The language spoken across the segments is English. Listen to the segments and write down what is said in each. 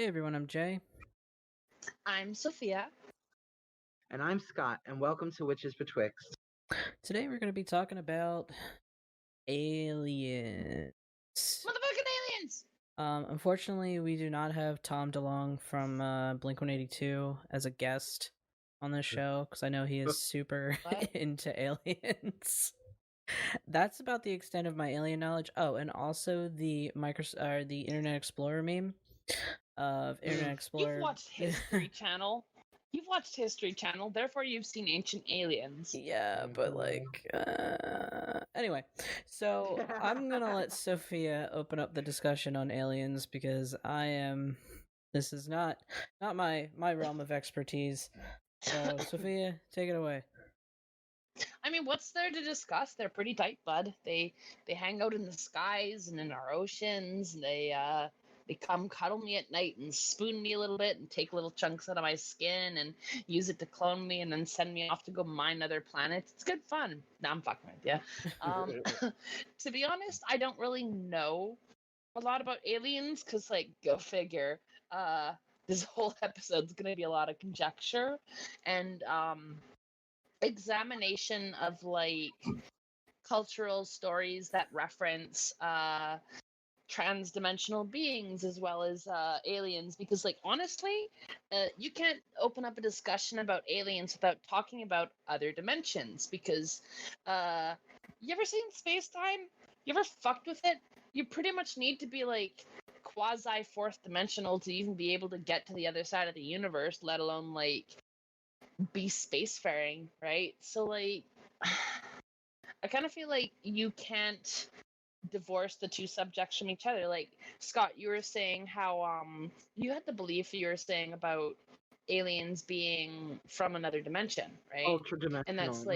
Hey everyone, I'm Jay. I'm Sophia. And I'm Scott, and welcome to Witches Betwixt. Today we're going to be talking about aliens. Motherfucking aliens! Unfortunately, we do not have Tom DeLonge from Blink-182 as a guest on this show, because I know he is super into aliens. That's about the extent of my alien knowledge. Oh, and also the Internet Explorer meme of Internet Explorer. You've watched History Channel. You've watched History Channel, therefore you've seen Ancient Aliens. Yeah, but anyway, so I'm gonna let Sophia open up the discussion on aliens because this is not my realm of expertise. So Sophia, take it away. I mean, what's there to discuss? They're pretty tight, bud. They hang out in the skies and in our oceans. And they come cuddle me at night and spoon me a little bit and take little chunks out of my skin and use it to clone me and then send me off to go mine other planets. It's good fun. No, I'm fucking with you. To be honest, I don't really know a lot about aliens because, go figure. This whole episode's going to be a lot of conjecture and examination of cultural stories that reference trans-dimensional beings as well as aliens, because honestly, you can't open up a discussion about aliens without talking about other dimensions, because you ever seen space-time? You ever fucked with it? You pretty much need to be quasi fourth dimensional to even be able to get to the other side of the universe, let alone be spacefaring, right? So I kind of feel like you can't divorce the two subjects from each other. Scott, you were saying how you had the belief you were saying about aliens being from another dimension, right? Ultra dimensional. And that's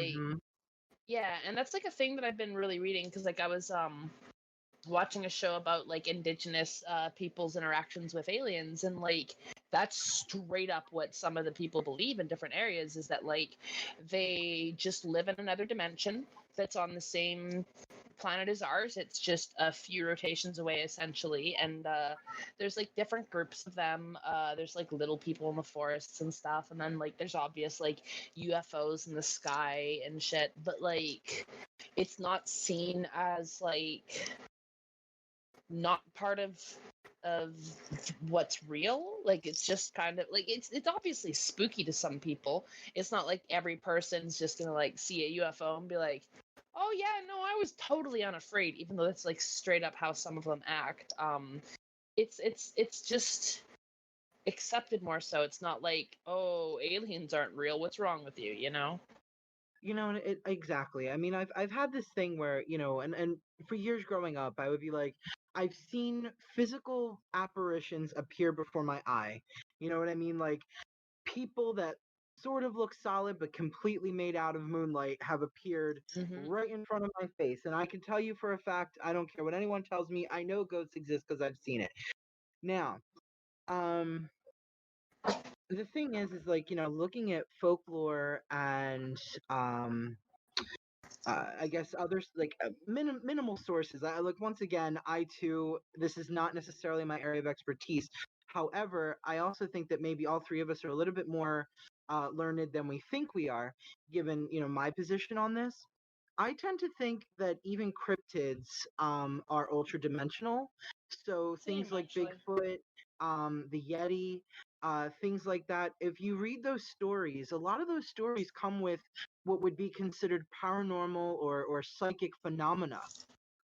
yeah, and that's a thing that I've been really reading because I was watching a show about indigenous people's interactions with aliens, and that's straight up what some of the people believe in different areas, is that they just live in another dimension that's on the same planet as ours. It's just a few rotations away essentially, and there's different groups of them. There's little people in the forests and stuff, and then there's obvious UFOs in the sky and shit, but it's not seen as not part of what's real. It's just kind of it's obviously spooky to some people. It's not every person's just gonna see a UFO and be like, oh yeah, no, I was totally unafraid, even though that's straight up how some of them act. It's just accepted more so. It's not oh, aliens aren't real, what's wrong with you, you know? Exactly. I mean, I've had this thing where, and for years growing up, I would be like, I've seen physical apparitions appear before my eye. You know what I mean? People that sort of look solid but completely made out of moonlight have appeared right in front of my face. And I can tell you for a fact, I don't care what anyone tells me, I know ghosts exist because I've seen it. Now, the thing is looking at folklore and I guess others minimal sources. Once again, this is not necessarily my area of expertise. However, I also think that maybe all three of us are a little bit more learned than we think we are, given my position on this. I tend to think that even cryptids are ultra dimensional. So things like Bigfoot, the Yeti, things like that. If you read those stories, a lot of those stories come with what would be considered paranormal or psychic phenomena.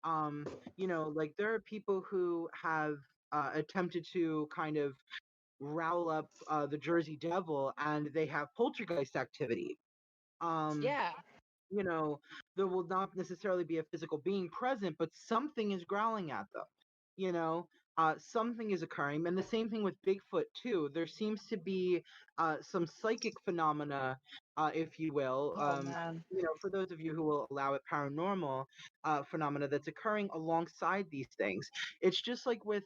There are people who have attempted to kind of rowl up the Jersey Devil, and they have poltergeist activity. Yeah. There will not necessarily be a physical being present, but something is growling at them. Something is occurring. And the same thing with Bigfoot, too. There seems to be some psychic phenomena, if you will. Man. For those of you who will allow it, paranormal phenomena that's occurring alongside these things. It's just like with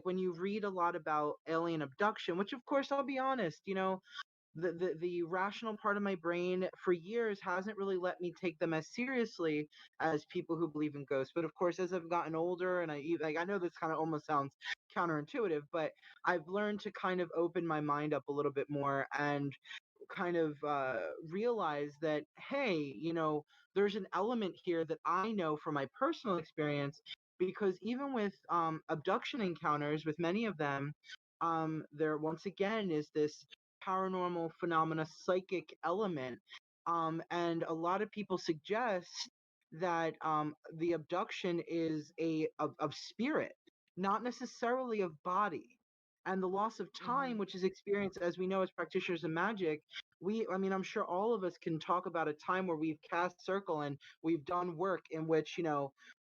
when you read a lot about alien abduction, which, of course, I'll be honest, the rational part of my brain for years hasn't really let me take them as seriously as people who believe in ghosts. But of course, as I've gotten older, and I know this kind of almost sounds counterintuitive, but I've learned to kind of open my mind up a little bit more and kind of realize that, hey, there's an element here that I know from my personal experience, because even with abduction encounters, with many of them, there once again is this paranormal phenomena, psychic element. And a lot of people suggest that the abduction is of spirit, not necessarily of body. And the loss of time, which is experienced, as we know as practitioners of magic, I'm sure all of us can talk about a time where we've cast circle and we've done work in which,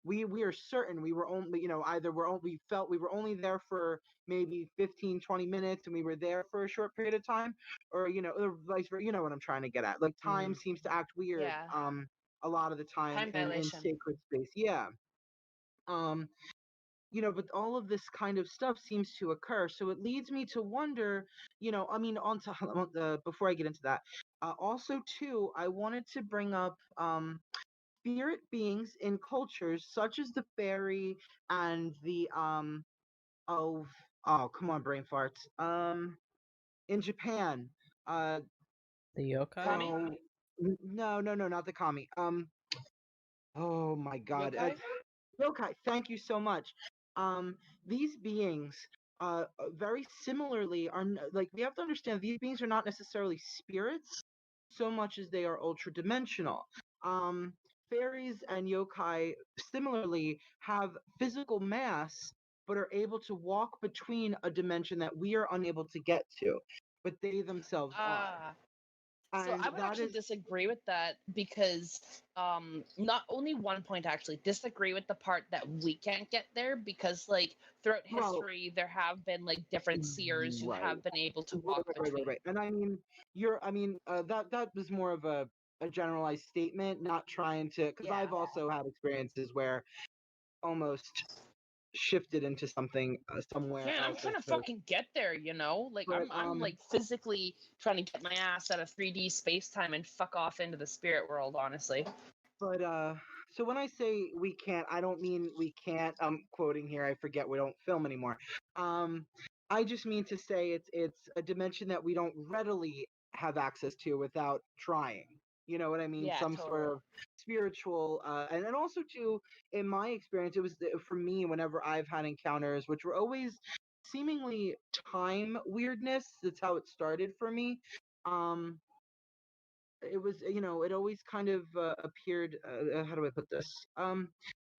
we are certain we were only, either we felt we were only there for maybe 15, 20 minutes and we were there for a short period of time, or, or vice versa. You know what I'm trying to get at. Like, time seems to act weird, Yeah. a lot of the time Time in dilation. sacred space. Yeah. Um, but all of this kind of stuff seems to occur. So it leads me to wonder, on to, before I get into that, also too, I wanted to bring up spirit beings in cultures such as the fairy and the oh come on, brain farts. In Japan, uh The yokai? Kami? oh no, not the kami. Oh my God. Yokai? Okay, thank you so much. Um, these beings, very similarly, like, we have to understand these beings are not necessarily spirits so much as they are ultra dimensional. Um, Fairies and yokai similarly have physical mass, but are able to walk between a dimension that we are unable to get to, but they themselves are. Ah. So And I would that actually is disagree with that because not only one point actually disagree with the part that we can't get there because like throughout well, history there have been like different seers who right. have been able to Right, walk between. right. And that was more of a generalized statement, not trying to, because Yeah. I've also had experiences where almost shifted into something somewhere Yeah, I'm else, I trying to suppose. fucking get there, you know? Like But I'm like physically trying to get my ass out of 3D space-time and fuck off into the spirit world, honestly. but so when I say we can't, I don't mean we can't. I'm quoting here. I forget we don't film anymore. Um, I just mean to say it's a dimension that we don't readily have access to without trying. You know what I mean? Yeah, Some sort totally. of spiritual, and also too, in my experience, it was for me whenever I've had encounters, which were always seemingly time weirdness. That's how it started for me. Um, it was, it always kind of appeared, how do I put this,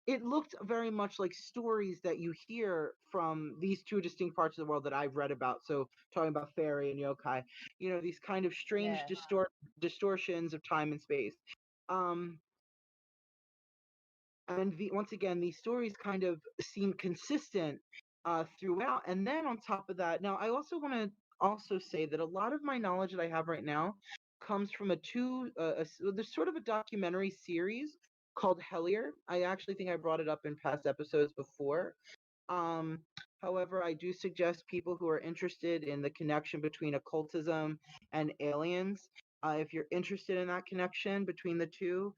it looked very much like stories that you hear from these two distinct parts of the world that I've read about. So talking about fairy and yokai, these kind of strange Yeah. distortions of time and space. um and once again, these stories kind of seem consistent throughout. And then on top of that, now I also want to also say that a lot of my knowledge that I have right now comes from there's sort of a documentary series called Hellier. I actually think I brought it up in past episodes before. um, However, I do suggest people who are interested in the connection between occultism and aliens, if you're interested in that connection between the two,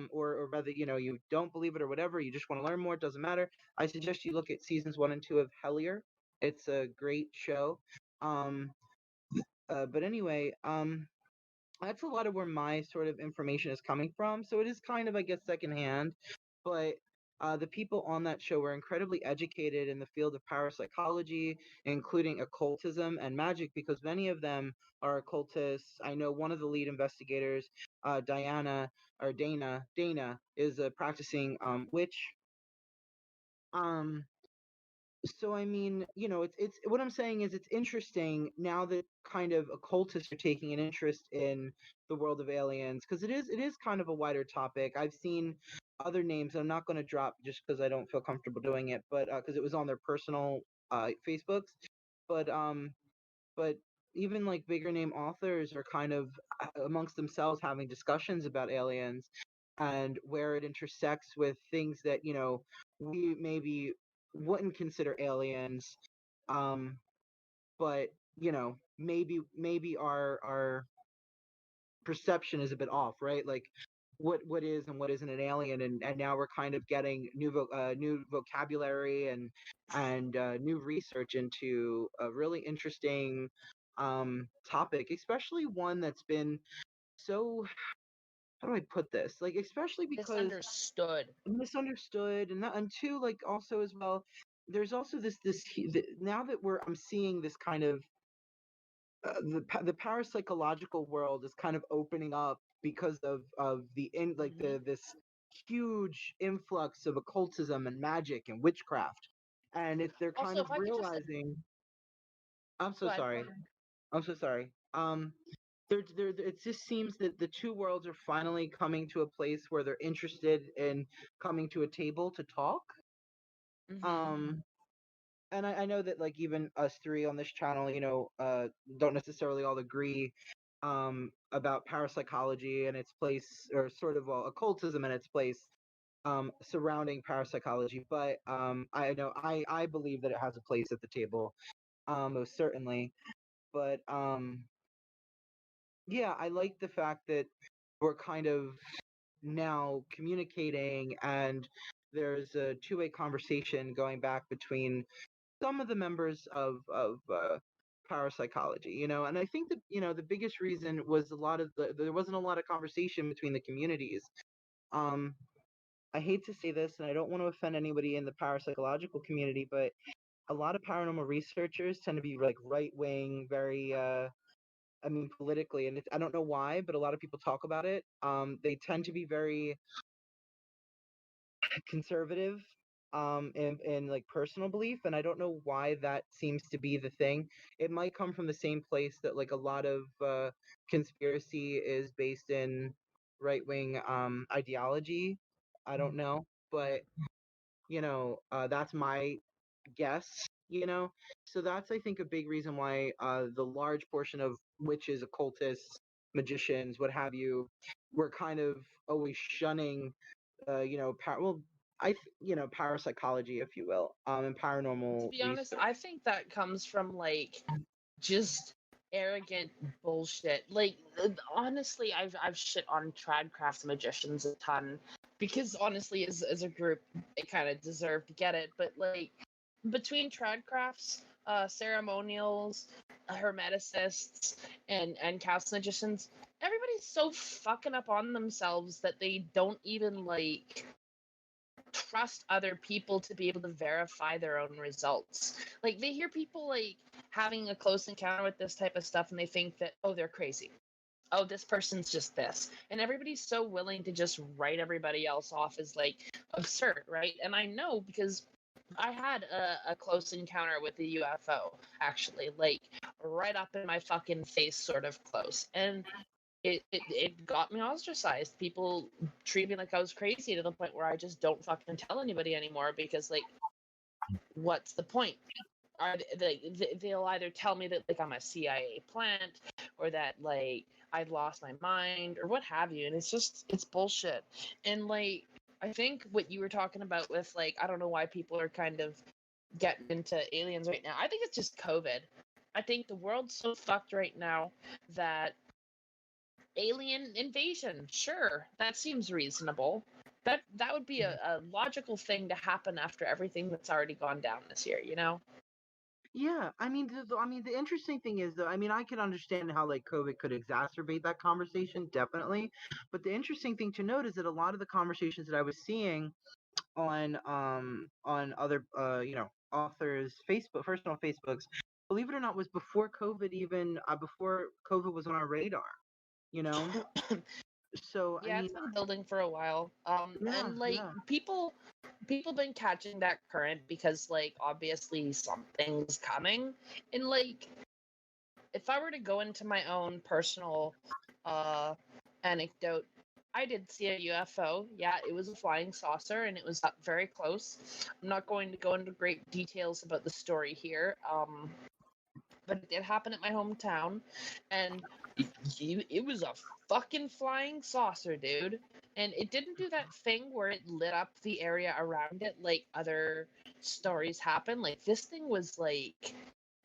or rather, you don't believe it or whatever, you just want to learn more, it doesn't matter. I suggest you look at seasons 1 and 2 of Hellier. It's a great show. Um, but anyway, that's a lot of where my sort of information is coming from. So it is kind of, I guess, secondhand. But the people on that show were incredibly educated in the field of parapsychology, including occultism and magic, because many of them are occultists. I know one of the lead investigators, Dana, is a practicing witch. Um, so I mean, it's what I'm saying is it's interesting now that kind of occultists are taking an interest in the world of aliens, because it is kind of a wider topic. I've seen other names I'm not going to drop just because I don't feel comfortable doing it, but because it was on their personal Facebooks. But but even like bigger name authors are kind of amongst themselves having discussions about aliens and where it intersects with things that we maybe wouldn't consider aliens, um but maybe our perception is a bit off, right? Like what is and what isn't an alien, and now we're kind of getting new vocabulary and new research into a really interesting topic, especially one that's been so, how do I put this? Like, especially because misunderstood, and two, like, also as well, there's also now that I'm seeing this kind of the parapsychological world is kind of opening up because of this huge influx of occultism and magic and witchcraft, and they're kind Also, of if I could just realizing. I'm go so ahead. sorry. I'm so sorry. It just seems that the two worlds are finally coming to a place where they're interested in coming to a table to talk. Um, and I know that, like, even us three on this channel, don't necessarily all agree about parapsychology and its place, or sort of occultism and its place surrounding parapsychology. But I know I believe that it has a place at the table, most certainly. But yeah, I like the fact that we're kind of now communicating, and there's a two-way conversation going back between some of the members of parapsychology, and I think that the biggest reason was there wasn't a lot of conversation between the communities. I hate to say this, and I don't want to offend anybody in the parapsychological community, but a lot of paranormal researchers tend to be like right wing, very I mean, politically, and I don't know why, but a lot of people talk about it. They tend to be very conservative in like personal belief, and I don't know why that seems to be the thing. It might come from the same place that, like, a lot of conspiracy is based in right-wing ideology. I don't know, but that's my guess. So that's, I think, a big reason why the large portion of witches, occultists, magicians, what have you, were kind of always shunning parapsychology, if you will, and To paranormal be honest, research. I think that comes from like just arrogant bullshit. Like honestly, I've shit on tradcrafts magicians a ton because honestly, as a group, they kind of deserve to get it. But like between tradcrafts, ceremonials, hermeticists, and cast magicians, everybody's so fucking up on themselves that they don't even like trust other people to be able to verify their own results. Like they hear people like having a close encounter with this type of stuff and they think that, oh, they're crazy. Oh, this person's just this. And everybody's so willing to just write everybody else off as like absurd, right? And I know because I had a close encounter with a UFO, actually, like right up in my fucking face, sort of close. And it got me ostracized. People treat me like I was crazy to the point where I just don't fucking tell anybody anymore because, like, what's the point? They'll either tell me that like I'm a CIA plant or that like I've lost my mind or what have you, and it's bullshit. And like I think what you were talking about with like I don't know why people are kind of getting into aliens right now. I think it's just COVID. I think the world's so fucked right now that alien invasion, sure, that seems reasonable. That would be a logical thing to happen after everything that's already gone down this year, you know? Yeah, I mean, the interesting thing is, though, I mean, I can understand how, like, COVID could exacerbate that conversation, definitely. But the interesting thing to note is that a lot of the conversations that I was seeing on other authors' Facebook, personal Facebooks, believe it or not, was before COVID, even before COVID was on our radar. You know, so I Yeah, mean, it's been building for a while. yeah, And like yeah. people been catching that current because like obviously something's coming. And like if I were to go into my own personal uh anecdote, I did see a UFO. Yeah, it was a flying saucer and it was up very close. I'm not going to go into great details about the story here. But it did happen at my hometown, and it was a fucking flying saucer, dude. And it didn't do that thing where it lit up the area around it like other stories happen. Like this thing was like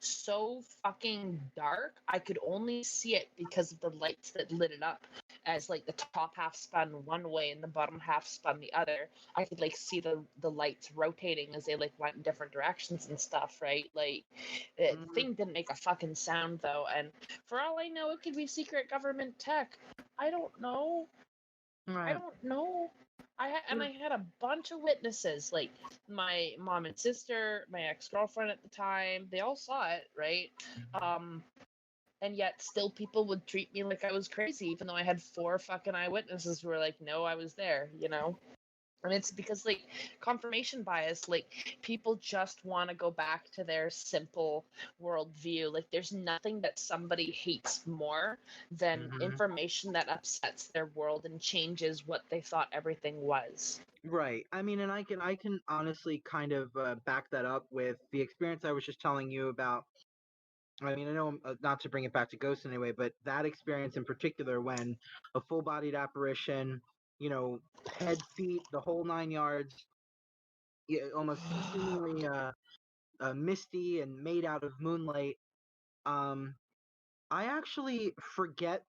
so fucking dark. I could only see it because of the lights that lit it up. As like the top half spun one way and the bottom half spun the other. I could like see the lights rotating as they like went in different directions and stuff, right? Like the thing didn't make a fucking sound though, and for all I know, it could be secret government tech. I don't know. Right. I don't know. I had a bunch of witnesses, like my mom and sister, my ex-girlfriend at the time. They all saw it, right? And yet still people would treat me like I was crazy, even though I had 4 fucking eyewitnesses who were like, no, I was there, you know? And it's because, like, confirmation bias, like, people just want to go back to their simple worldview. Like, there's nothing that somebody hates more than information that upsets their world and changes what they thought everything was. Right. I mean, and I can honestly kind of back that up with the experience I was just telling you about. I mean, I know not to bring it back to Ghost anyway, but that experience in particular, when a full-bodied apparition, you know, head, feet, the whole 9 yards, almost seemingly misty and made out of moonlight. I actually forget,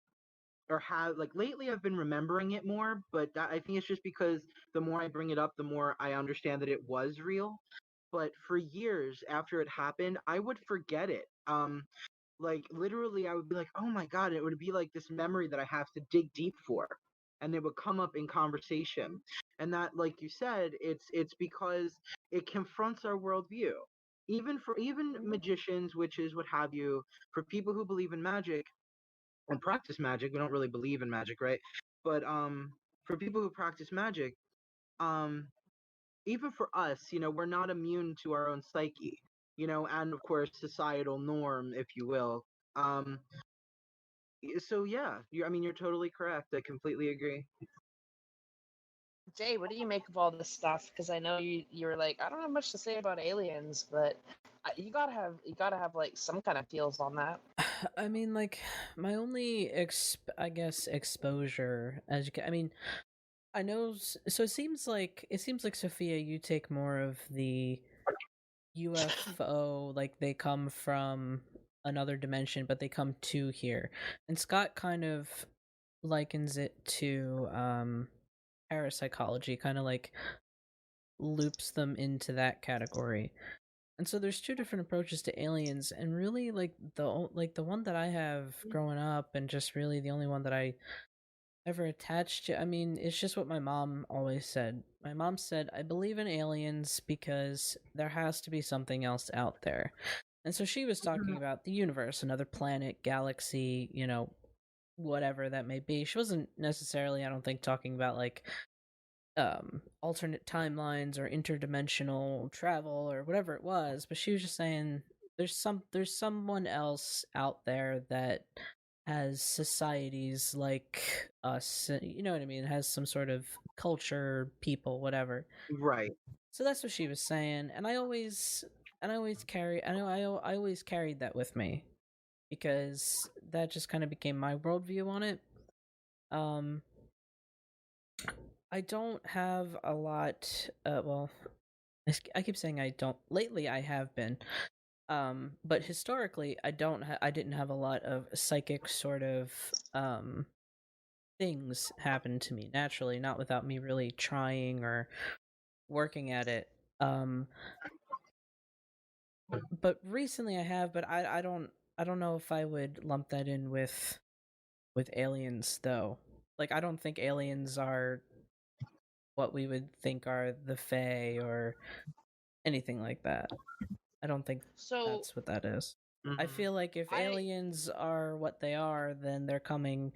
or have, like, lately I've been remembering it more, but I think it's just because the more I bring it up, the more I understand that it was real. But for years after it happened, I would forget it. Like, literally, I would be like, oh my God, it would be like this memory that I have to dig deep for. And it would come up in conversation. And that, like you said, it's because it confronts our worldview. Even magicians, witches, what have you, for people who believe in magic and practice magic, we don't really believe in magic, right? But for people who practice magic, um, even for us, we're not immune to our own psyche, and of course societal norm, if you will. Um, so yeah, I mean, you're totally correct. I completely agree. Jay, what do you make of all this stuff? Because I know you were like, I don't have much to say about aliens, but you gotta have like some kind of feels on that. I mean, like, my only I guess exposure, as you can, I mean, I know. So it seems like Sophia, you take more of the UFO, like they come from another dimension, but they come to here, and Scott kind of likens it to parapsychology, kind of like loops them into that category. And so there's two different approaches to aliens, and really, like the one that I have growing up, and just really the only one that I ever attached to. I mean, it's just what my mom always said. My mom said, "I believe in aliens because there has to be something else out there." And so she was talking about the universe, another planet, galaxy, whatever that may be. She wasn't necessarily, I don't think, talking about like alternate timelines or interdimensional travel or whatever it was, but she was just saying there's someone else out there that has societies like us, you know what I mean, has some sort of culture, people, whatever. Right. So that's what she was saying, and I always carried that with me because that just kind of became my worldview on it. um I don't have a lot. Well, I keep saying I don't. Lately, I have been. But historically, I don't. I didn't have a lot of psychic sort of things happen to me naturally, not without me really trying or working at it. But recently I have. But I don't. I don't know if I would lump that in with aliens though. Like, I don't think aliens are what we would think are the Fae or anything like that. I don't think So that's what that is. I Mm-hmm. feel like if I aliens are what they are, then they're coming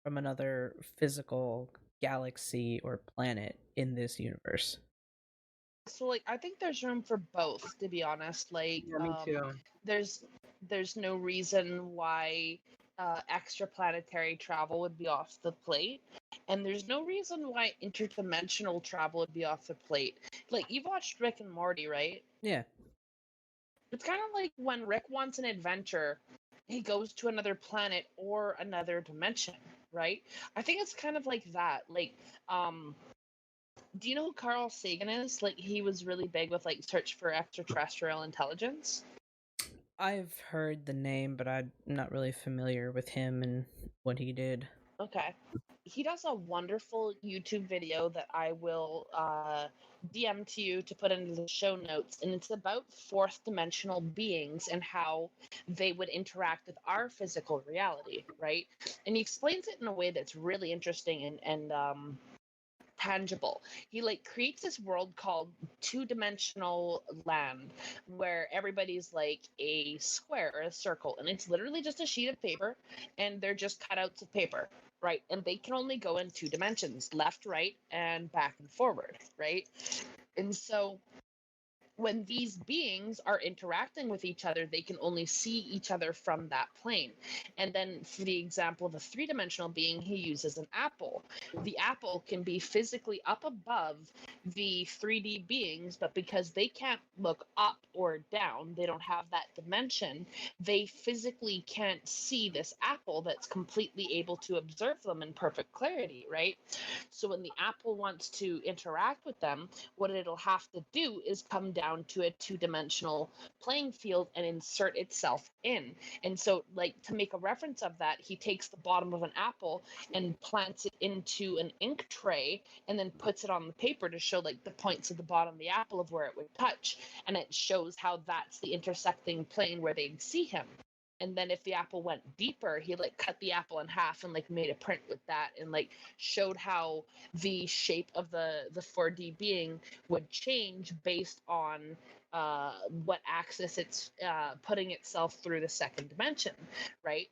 from another physical galaxy or planet in this universe. so like I think there's room for both, to be honest. Like Yeah, me too. there's there's no reason why extraplanetary travel would be off the plate, and there's no reason why interdimensional travel would be off the plate. Like, you've watched Rick and Morty, right? Yeah. It's kind of like when Rick wants an adventure, he goes to another planet or another dimension, right? I think it's kind of like that. Like, do you know who Carl Sagan is? Like, he was really big with like search for extraterrestrial intelligence. I've heard the name, but I'm not really familiar with him and what he did. Okay. He does a wonderful YouTube video that I will DM to you to put into the show notes, and it's about fourth dimensional beings and how they would interact with our physical reality, right? And he explains it in a way that's really interesting and tangible. He like creates this world called two-dimensional land where everybody's like a square or a circle, and it's literally just a sheet of paper, and they're just cutouts of paper, right? And they can only go in two dimensions, left, right, and back and forward, right? And so when these beings are interacting with each other, they can only see each other from that plane. And then, for the example of a three-dimensional being, he uses an apple. The apple can be physically up above the 3D beings, but because they can't look up or down, they don't have that dimension, they physically can't see this apple that's completely able to observe them in perfect clarity, right? So when the apple wants to interact with them, what it'll have to do is come down to a two-dimensional playing field and insert itself in. And so, like, to make a reference of that, he takes the bottom of an apple and plants it into an ink tray and then puts it on the paper to show like the points at the bottom of the apple of where it would touch, and it shows how that's the intersecting plane where they'd see him. And then if the apple went deeper, he like cut the apple in half and like made a print with that, and like showed how the shape of the 4D being would change based on what axis it's putting itself through the second dimension, right?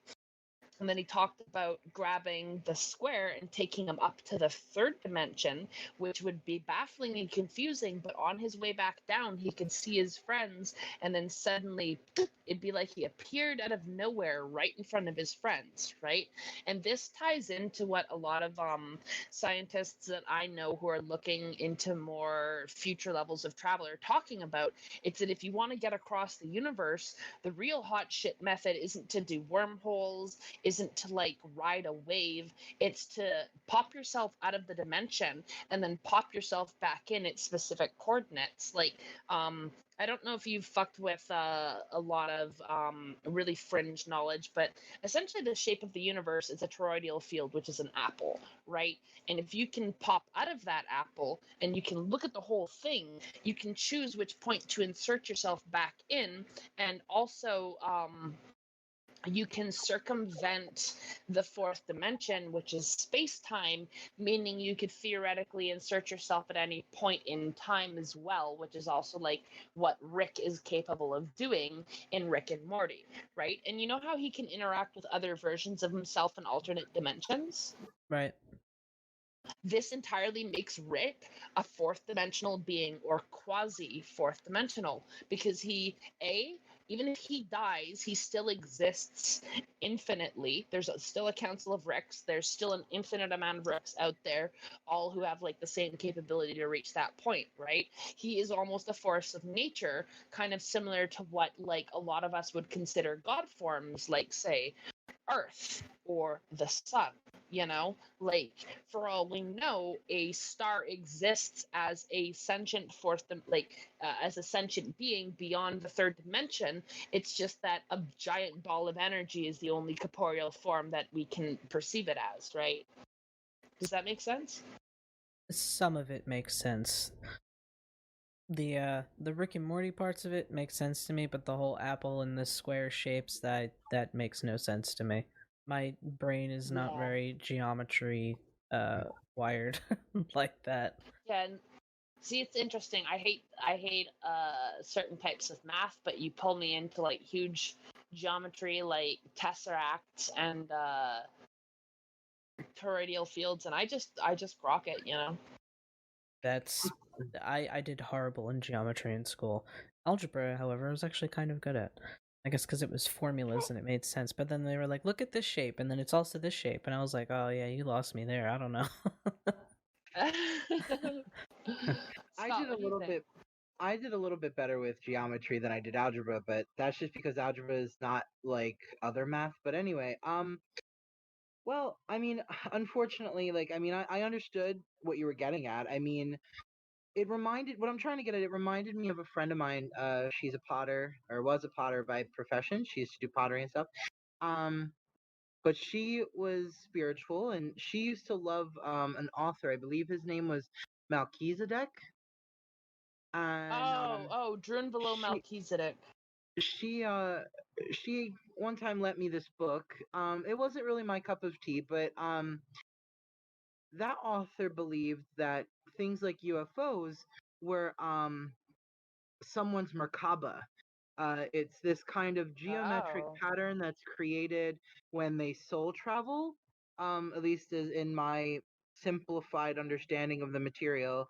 And then he talked about grabbing the square and taking him up to the third dimension, which would be baffling and confusing. But on his way back down, he could see his friends, and then suddenly it'd be like he appeared out of nowhere right in front of his friends, right? And this ties into what a lot of scientists that I know who are looking into more future levels of travel are talking about. It's that if you want to get across the universe, the real hot shit method isn't to do wormholes, isn't to like ride a wave, it's to pop yourself out of the dimension and then pop yourself back in its specific coordinates. Like I don't know if you've fucked with a lot of really fringe knowledge, but essentially the shape of the universe is a toroidal field, which is an apple, right? And if you can pop out of that apple and you can look at the whole thing, you can choose which point to insert yourself back in, and also you can circumvent the fourth dimension, which is space-time, meaning you could theoretically insert yourself at any point in time as well, which is also like what Rick is capable of doing in Rick and Morty, right? And you know how he can interact with other versions of himself in alternate dimensions? Right. This entirely makes Rick a fourth dimensional being, or quasi fourth dimensional, because even if he dies, he still exists infinitely. There's still a council of Ricks. There's still an infinite amount of Ricks out there, all who have like the same capability to reach that point, right? He is almost a force of nature, kind of similar to what like a lot of us would consider God forms, like say Earth or the sun. You know, like for all we know, a star exists as a sentient as a sentient being beyond the third dimension. It's just that a giant ball of energy is the only corporeal form that we can perceive it as, right? Does that make sense? Some of it makes sense. The Rick and Morty parts of it make sense to me, but the whole apple and the square shapes, that makes no sense to me. My brain is not very geometry wired like that. Yeah, and see, it's interesting. I hate certain types of math, but you pull me into like huge geometry like tesseracts and toroidal fields, and I just grok it, you know. That's I did horrible in geometry in school. Algebra, however, I was actually kind of good at. I guess because it was formulas and it made sense. But then they were like, "Look at this shape," and then it's also this shape, and I was like, "Oh yeah, you lost me there. I don't know." I did a little bit better with geometry than I did algebra, but that's just because algebra is not like other math. But anyway, well, I mean, unfortunately, like, I mean, I understood what you were getting at. I mean, what I'm trying to get at, it reminded me of a friend of mine. She's a potter, or was a potter by profession. She used to do pottery and stuff. Um, but she was spiritual, and she used to love an author. I believe his name was Melchizedek. And Drun below she Melchizedek. she uh she one time lent me this book. It wasn't really my cup of tea, but that author believed that things like UFOs were someone's Merkaba. It's this kind of geometric Oh. pattern that's created when they soul travel, at least as in my simplified understanding of the material.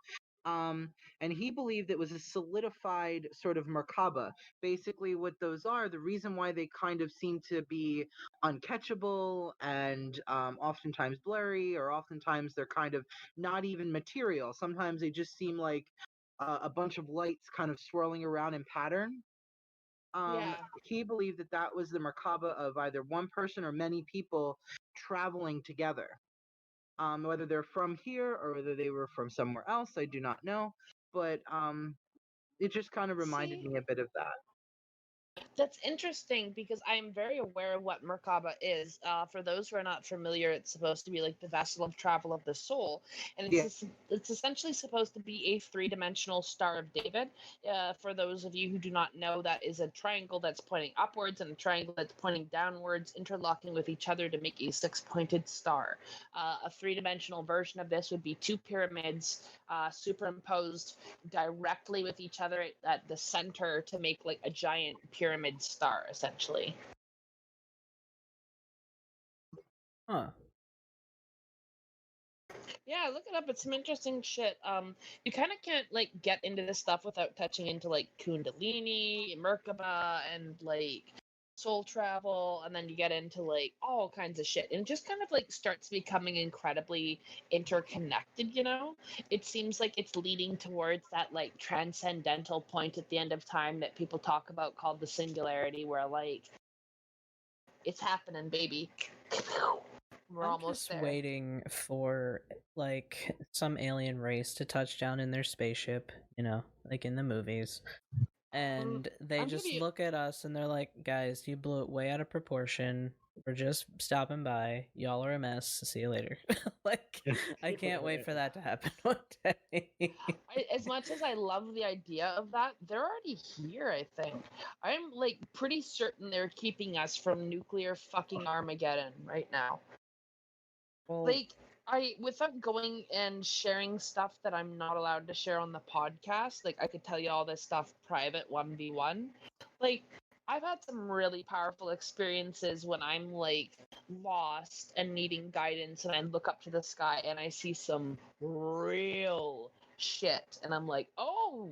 And he believed it was a solidified sort of Merkaba. Basically, what those are, the reason why they kind of seem to be uncatchable and oftentimes blurry, or oftentimes they're kind of not even material. Sometimes they just seem like a bunch of lights kind of swirling around in pattern. Yeah. He believed that that was the Merkaba of either one person or many people traveling together. Whether they're from here or whether they were from somewhere else, I do not know. But it just kind of reminded See, me a bit of that. that's interesting because I'm very aware of what Merkaba is. For those who are not familiar, it's supposed to be like the vessel of travel of the soul, and Yeah. it's essentially supposed to be a three-dimensional Star of David. For those of you who do not know, that is a triangle that's pointing upwards and a triangle that's pointing downwards, interlocking with each other to make a six-pointed star. A three-dimensional version of this would be two pyramids superimposed directly with each other at the center to make like a giant pyramid star, essentially. Huh. Yeah, look it up. It's some interesting shit. You kind of can't like get into this stuff without touching into like Kundalini, Merkaba, and like soul travel, and then you get into like all kinds of shit, and it just kind of like starts becoming incredibly interconnected. It seems like it's leading towards that like transcendental point at the end of time that people talk about called the singularity, where like it's happening, baby. We're I'm almost just there. waiting for like some alien race to touch down in their spaceship, like in the movies. And they just look at us and they're like, guys, you blew it way out of proportion. We're just stopping by. Y'all are a mess. See you later. Like, I can't wait for that to happen one day. As much as I love the idea of that, they're already here, I think. I'm like pretty certain they're keeping us from nuclear fucking Armageddon right now. Well, Like, without going and sharing stuff that I'm not allowed to share on the podcast, like I could tell you all this stuff private 1v1. Like, I've had some really powerful experiences when I'm like lost and needing guidance, and I look up to the sky and I see some real shit, and I'm like, oh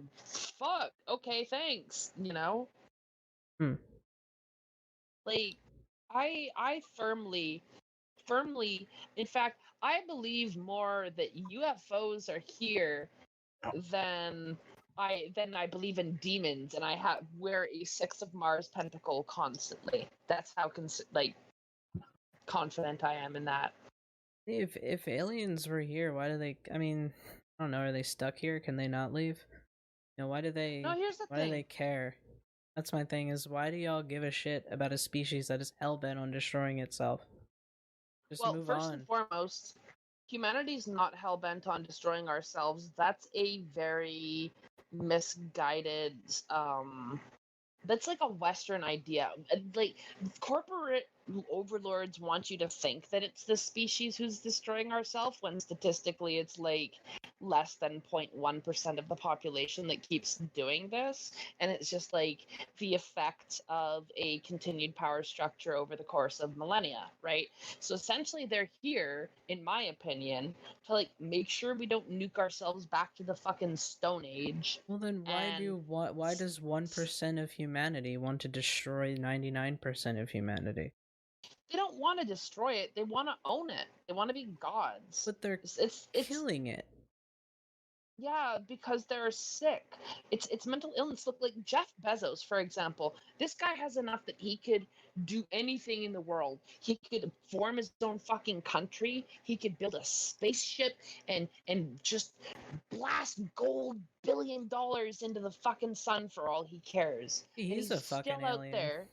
fuck, okay, thanks. Like, I firmly, in fact, I believe more that UFOs are here than I believe in demons, and I wear a 6 of Mars pentacle constantly. That's how confident I am in that. if aliens were here, why do they? I mean, I don't know. Are they stuck here? Can they not leave? Why do they? No, here's the Why do thing. they care? That's my thing. Is why do y'all give a shit about a species that is hell bent on destroying itself? Just Well, move first on. and foremost, humanity's not hell bent on destroying ourselves. That's a very misguided that's like a Western idea. Like, corporate overlords want you to think that it's the species who's destroying ourselves, when statistically it's like less than 0.1% of the population that keeps doing this. And it's just like the effect of a continued power structure over the course of millennia, right? So essentially, they're here, in my opinion, to like make sure we don't nuke ourselves back to the fucking Stone Age. Well, then why does 1% of humanity want to destroy 99% of humanity? They don't want to destroy it. They want to own it. They want to be gods. But they're It's killing it. Yeah, because they're sick. It's mental illness. Look, like Jeff Bezos, for example. This guy has enough that he could do anything in the world. He could form his own fucking country. He could build a spaceship and just blast gold $1 billion into the fucking sun for all he cares. And He's he's a fucking still out alien. there.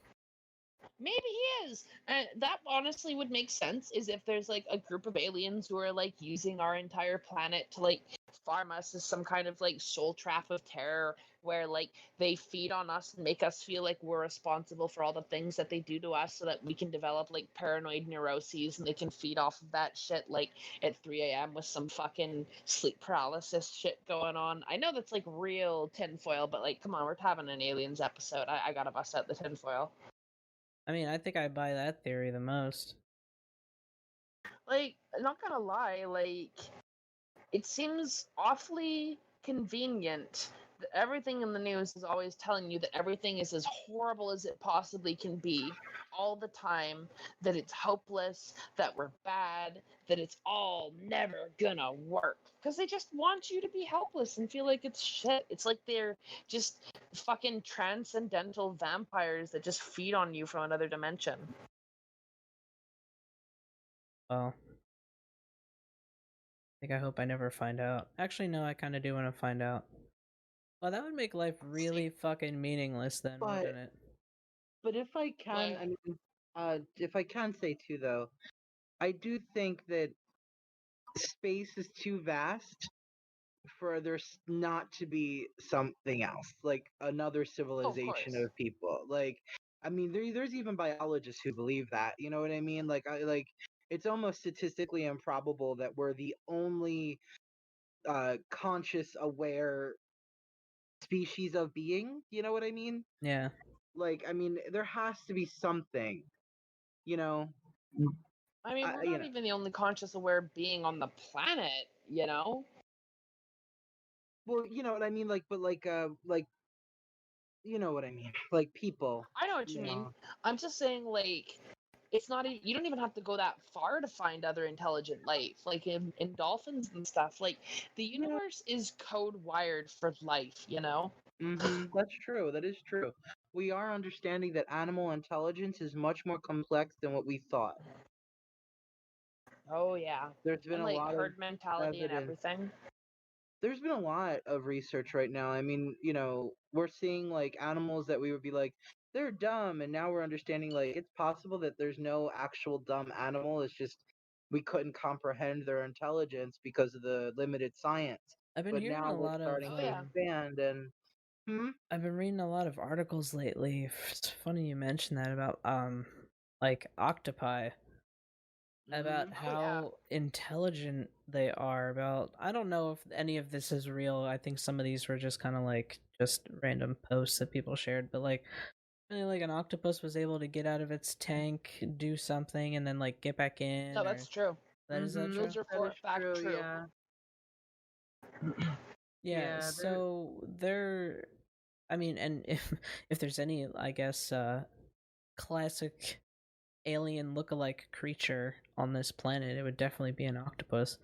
Maybe he is. That honestly would make sense, is if there's like a group of aliens who are like using our entire planet to like farm us as some kind of like soul trap of terror, where like they feed on us and make us feel like we're responsible for all the things that they do to us, so that we can develop like paranoid neuroses, and they can feed off of that shit like at 3 a.m. with some fucking sleep paralysis shit going on. I know that's like real tinfoil, but like, come on, we're having an aliens episode. I gotta bust out the tinfoil. I mean, I think I buy that theory the most. Like, not gonna lie, like, it seems awfully convenient that everything in the news is always telling you that everything is as horrible as it possibly can be all the time, that it's hopeless, that we're bad, that it's all never gonna work. Because they just want you to be helpless and feel like it's shit. It's like they're just fucking transcendental vampires that just feed on you from another dimension. Well, I hope I never find out. Actually, no, I kind of do want to find out. Well, that would make life really fucking meaningless then, wouldn't it? But if I can, I mean, if I can say too, though, I do think that space is too vast for there's not to be something else, like another civilization of people. Like, I mean, there's even biologists who believe that. You know what I mean? Like, it's almost statistically improbable that we're the only conscious, aware species of being. You know what I mean? Yeah. Like, I mean, there has to be something. You know. I mean, we're not even the only conscious aware being on the planet, you know? Well, you know what I mean, like, but like, you know what I mean, like people. I know what you mean. I'm just saying, like, it's not, you don't even have to go that far to find other intelligent life. Like in dolphins and stuff, like, the universe is code wired for life, you know? That's true. That is true. We are understanding that animal intelligence is much more complex than what we thought. Oh, yeah. There's been And a like lot herd of mentality and evidence. everything. There's been a lot of research right now. I mean, you know, we're seeing like animals that we would be like, they're dumb, and now we're understanding like it's possible that there's no actual dumb animal. It's just we couldn't comprehend their intelligence because of the limited science. I've been But hearing now a we're lot of. starting to expand and. I've been reading a lot of articles lately. It's funny you mentioned that about like octopi. About how intelligent they are. About, I don't know if any of this is real. I think some of these were just kind of like just random posts that people shared. But like, really, like an octopus was able to get out of its tank, do something, and then like get back in. No, that's true. Is that true? Those are for fact true. Yeah. Yeah. So they're. I mean, and if there's any, I guess, classic alien look-alike creature on this planet, it would definitely be an octopus.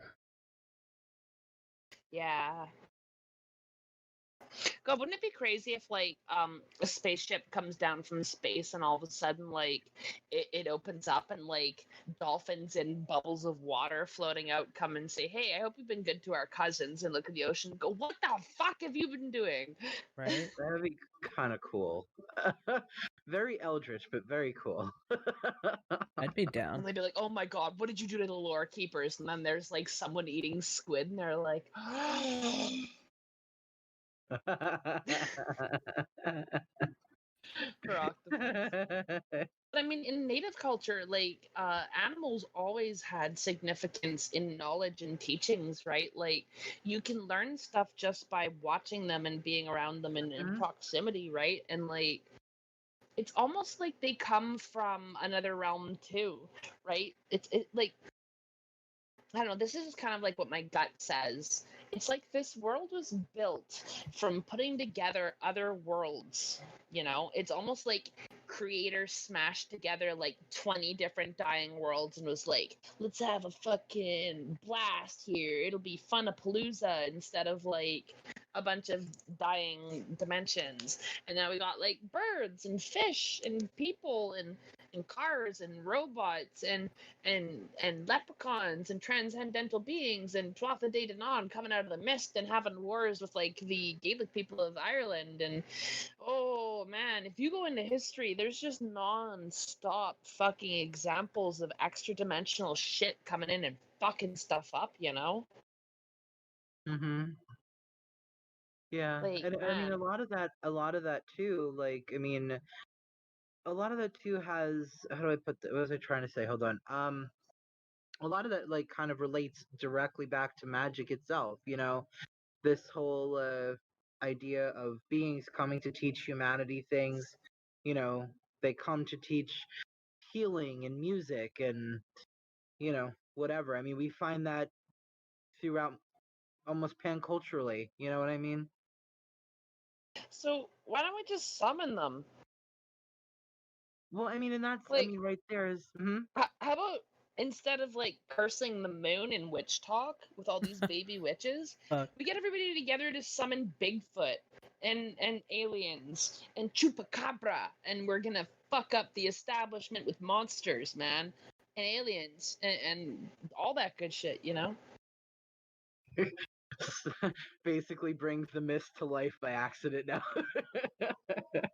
Yeah. God, wouldn't it be crazy if like a spaceship comes down from space and all of a sudden like it opens up and like dolphins in bubbles of water floating out come and say, "Hey, I hope you've been good to our cousins," and look at the ocean and go, "What the fuck have you been doing?" Right? That'd be kind of cool. Very eldritch, but very cool. I'd be down. And they'd be like, "Oh my god, what did you do to the lore keepers?" And then there's like someone eating squid and they're like, for octopus. But I mean, in native culture, like animals always had significance in knowledge and teachings, right? Like you can learn stuff just by watching them and being around them in proximity, right? And like it's almost like they come from another realm too, right? It's like, I don't know, this is kind of like what my gut says it's like this world was built from putting together other worlds. You know, it's almost like creators smashed together like 20 different dying worlds and was like, let's have a fucking blast here. It'll be fun-a-palooza instead of like a bunch of dying dimensions. And now we got like birds and fish and people and cars and robots and leprechauns and transcendental beings and Tuatha De Danann coming out of the mist and having wars with like the Gaelic people of Ireland. And oh man, if you go into history, there's just non-stop fucking examples of extra dimensional shit coming in and fucking stuff up, you know? Mm-hmm. Yeah, Like, and I mean man. a lot of that too. Like, I mean, a lot of that too has, how do I put that? What was I trying to say? Hold on. A lot of that like kind of relates directly back to magic itself. You know, this whole idea of beings coming to teach humanity things. You know, they come to teach healing and music and whatever. I mean, we find that throughout almost pan-culturally. You know what I mean? So why don't we just summon them? Well, I mean, and that's, I Like, mean, right there is. Mhm. how about instead of like cursing the moon in witch talk with all these baby witches, Fuck. we get everybody together to summon Bigfoot and aliens and chupacabra, and we're gonna fuck up the establishment with monsters, man, and aliens and all that good shit, you know? Basically brings the mist to life by accident now.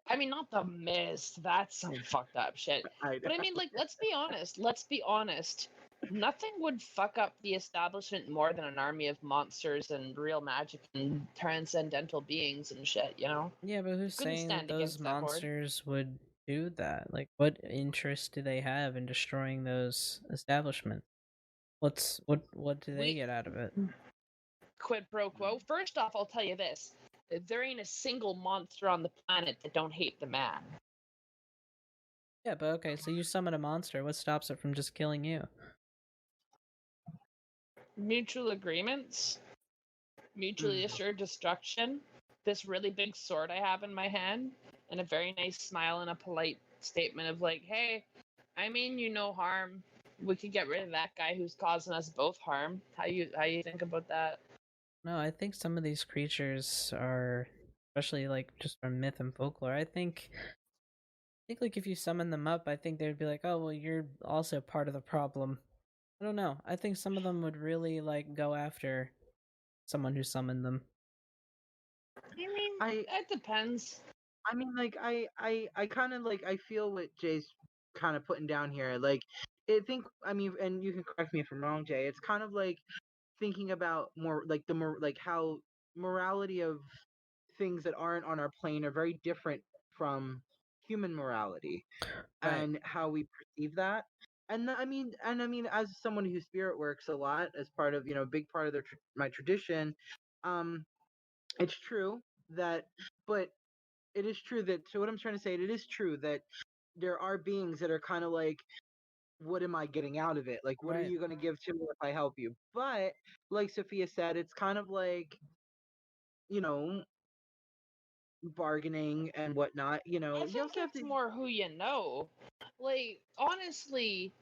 I mean, not the mist. That's some fucked up shit. I But I mean, like, let's be honest. Let's be honest. Nothing would fuck up the establishment more than an army of monsters and real magic and transcendental beings and shit, you know? Yeah, but who's Couldn't saying that stand those against that horde. monsters would do that? Like, what interest do they have in destroying those establishments? What do they We get out of it? quid pro quo. First off, I'll tell you this. There ain't a single monster on the planet that don't hate the man. Yeah, but okay, so you summon a monster. What stops it from just killing you? Mutual agreements, mutually assured destruction, this really big sword I have in my hand, and a very nice smile and a polite statement of like, hey, I mean you no harm. We could get rid of that guy who's causing us both harm. How you think about that? No, I think some of these creatures are, especially like just from myth and folklore. I think like if you summon them up, I think they'd be like, "Oh, well, you're also part of the problem." I don't know. I think some of them would really like go after someone who summoned them. I mean, I it depends. I mean, like, I kind of like, I feel what Jay's kind of putting down here. Like, I think, I mean, and you can correct me if I'm wrong, Jay. It's kind of like thinking about more like like how morality of things that aren't on our plane are very different from human morality Right. and how we perceive that. And I mean, as someone who spirit works a lot as part of, a big part of my tradition, um, it's true that, but it is true that, so what I'm trying to say, it is true that there are beings that are kind of like, what am I getting out of it? Like, what are Right. you going to give to me if I help you? But like Sophia said, it's kind of like, you know, bargaining and whatnot. I You think also have to. it's more who you know. Like, honestly,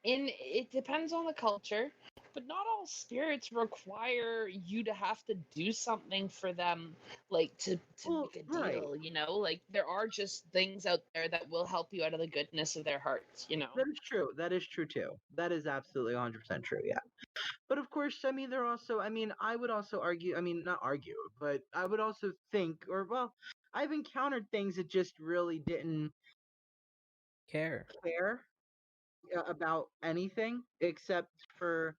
it depends on the culture, but not all spirits require you to have to do something for them, like to Well, make a right. deal, you know? Like, there are just things out there that will help you out of the goodness of their hearts, you know? That is true. That is true too. That is absolutely 100% true. Yeah. But of course, I mean, there also, I mean, I would also argue, I mean, not argue, but I would also think, or well, I've encountered things that just really didn't Care. care about anything except for,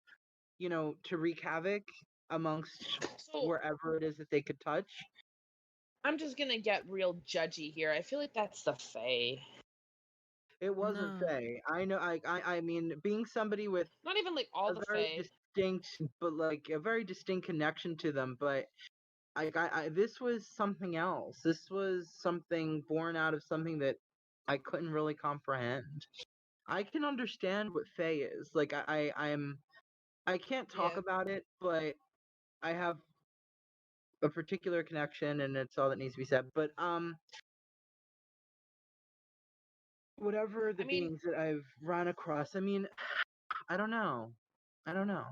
to wreak havoc amongst So wherever it is that they could touch. I'm just gonna get real judgy here. I feel like that's the Fae. It wasn't No. Faye. I know. I mean, being somebody with Not even like all a the very Fae. distinct, but like a very distinct connection to them, but this was something else. This was something born out of something that I couldn't really comprehend. I can understand what Faye is. Like I can't talk Yeah. about it, but I have a particular connection, and it's all that needs to be said. But whatever the I mean, beings that I've run across, I mean, I don't know. I don't know.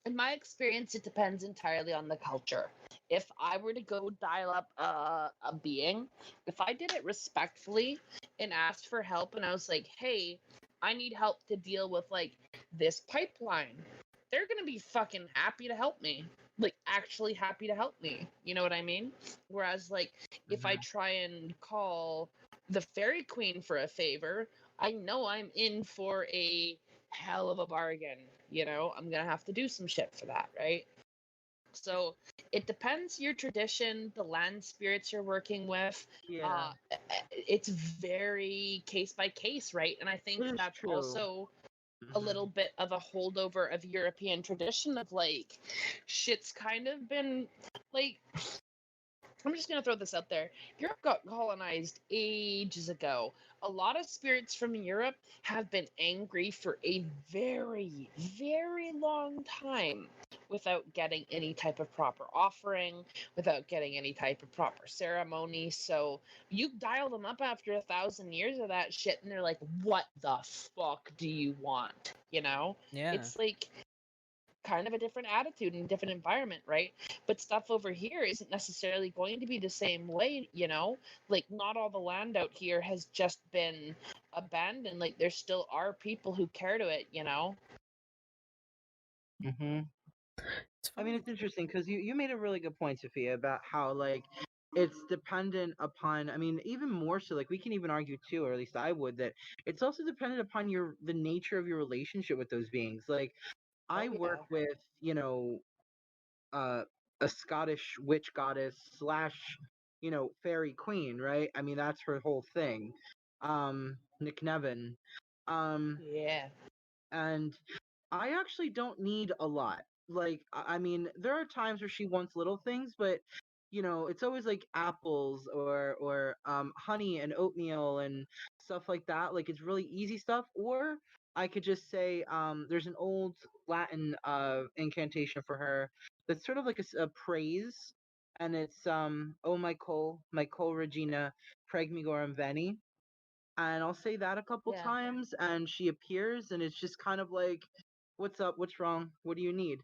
in my experience, it depends entirely on the culture. If I were to go dial up a being, if I did it respectfully and asked for help, and I was like, "Hey, I need help to deal with like this pipeline," they're gonna be fucking happy to help me. Like actually happy to help me. You know what I mean? Whereas like if I Mhm. try and call the fairy queen for a favor, I know I'm in for a hell of a bargain. You know, I'm gonna have to do some shit for that, right? So it depends your tradition, the land spirits you're working with. Yeah, It's very case by case, right? And I think it is that's true. also a Mhm. little bit of a holdover of European tradition of like shit's kind of been like I'm just going to throw this out there. Europe got colonized ages ago. A lot of spirits from Europe have been angry for a very, very long time without getting any type of proper offering, without getting any type of proper ceremony. So you dial them up after 1,000 years of that shit, and they're like, what the fuck do you want? You know? Yeah. It's like kind of a different attitude and different environment, right? But stuff over here isn't necessarily going to be the same way, you know? Like, not all the land out here has just been abandoned. Like, there still are people who care to it, you know? Mhm. It's I mean, funny. it's interesting because you made a really good point, Sophia, about how like it's dependent upon. I mean, even more so, like we can even argue too, or at least I would, that it's also dependent upon the nature of your relationship with those beings. Like I Oh, work yeah. with, uh, a Scottish witch goddess slash, fairy queen, right? I mean, that's her whole thing. Nick Nevin. Um, Yeah. and I actually don't need a lot. Like, I mean, there are times where she wants little things, but it's always like apples or honey and oatmeal and stuff like that. Like, it's really easy stuff. Or I could just say, there's an old Latin incantation for her that's sort of like a praise, and it's "Oh my cole Regina, preg me gorum veni," and I'll say that a couple Yeah. times, and she appears, and it's just kind of like, "What's up? What's wrong? What do you need?"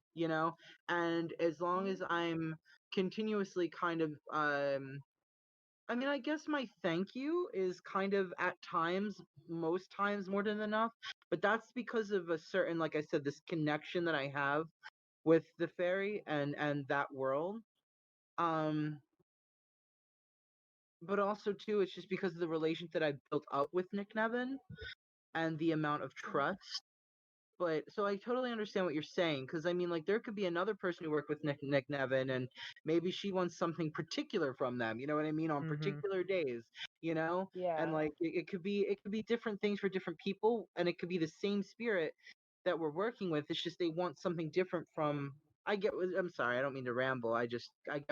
And as long Mhm. as I'm continuously kind of, I mean, I guess my thank you is kind of at times, most times more than enough, but that's because of a certain, like I said, this connection that I have with the fairy and that world. Um, but also too, it's just because of the relationship that I built up with Nick Nevin and the amount of Mhm. trust. But so I totally understand what you're saying, because I mean, like, there could be another person who worked with Nick Nevin, and maybe she wants something particular from them. You know what I mean? On Mm-hmm. particular days, and Yeah. like it could be different things for different people, and it could be the same spirit that we're working with. It's just they want something different from. I'm sorry, I don't mean to ramble. I get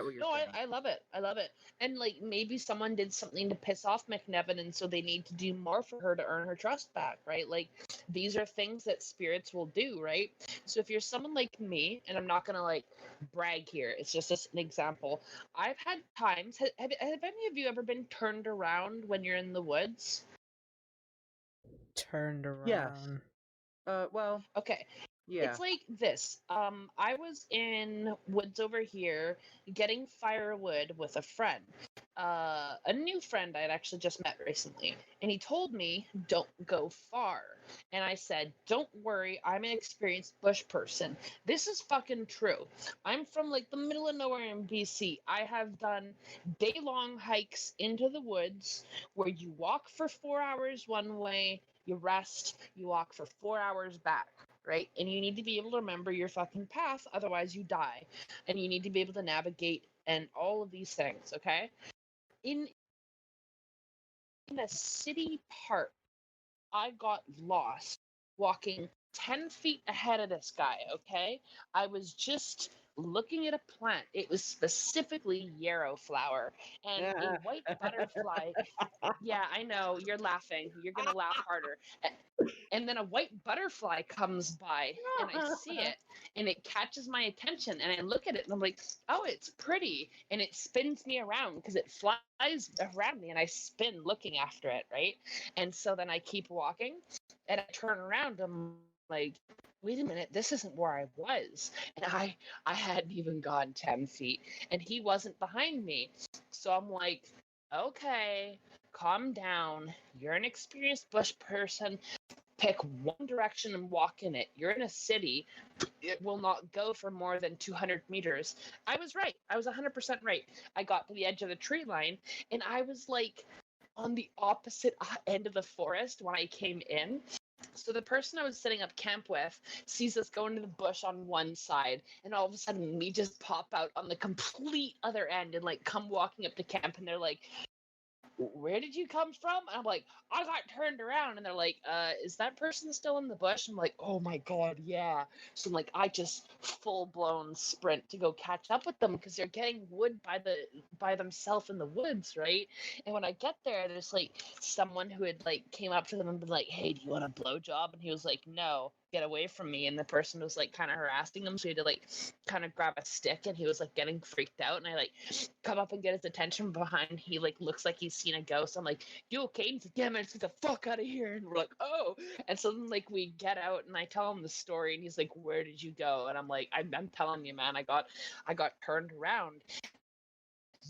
what you're No, saying. I love it. I love it. And like maybe someone did something to piss off McNevin, and so they need to do more for her to earn her trust back, right? Like these are things that spirits will do, right? So if you're someone like me, and I'm not gonna like brag here, it's just an example. I've had times. Have any of you ever been turned around when you're in the woods? Turned Yes. around. Well, Okay. yeah. It's like this. I was in woods over here getting firewood with a friend, a new friend I had actually just met recently, and he told me don't go far. And I said, "Don't worry, I'm an experienced bush person. This is fucking true. I'm from like the middle of nowhere in BC. I have done day-long hikes into the woods where you walk for 4 hours one way, you rest, you walk for 4 hours back." Right? And you need to be able to remember your fucking path, otherwise you die. And you need to be able to navigate and all of these things, okay? In a city park, I got lost walking 10 feet ahead of this guy, okay? I was just looking at a plant. It was specifically yarrow flower, and a white butterfly. Yeah, I know, you're laughing. You're going to laugh harder. And then a white butterfly comes by, and I see it, and it catches my attention, and I look at it, and I'm like, oh, it's pretty. And it spins me around because it flies around me, and I spin looking after it, right? And so then I keep walking, and I turn around, I'm like, wait a minute, this isn't where I was. And I hadn't even gone 10 feet, and he wasn't behind me. So I'm like, okay, calm down. You're an experienced bush person. Pick one direction and walk in it. You're in a city. It will not go for more than 200 meters. I was right. I was 100% right. I got to the edge of the tree line, and I was like on the opposite end of the forest when I came in. So the person I was setting up camp with sees us go into the bush on one side, and all of a sudden we just pop out on the complete other end and like come walking up to camp, and they're like, where did you come from? And I'm like, I got turned around. And they're like, is that person still in the bush? I'm like, oh my God, yeah. So I'm like, I just full blown sprint to go catch up with them because they're getting wood by themselves in the woods, right? And when I get there, there's like someone who had like came up to them and been like, hey, do you want a blowjob? And he was like, no, get away from me. And the person was like kind of harassing him, so he had to like kind of grab a stick, and he was like getting freaked out, and I like come up and get his attention behind. He like looks like he's seen a ghost. I'm like, you okay? And he's like, yeah, man, let's get the fuck out of here. And we're like, oh. And so then like we get out, and I tell him the story, and he's like, where did you go? And I'm like, I'm telling you, man, I got turned around.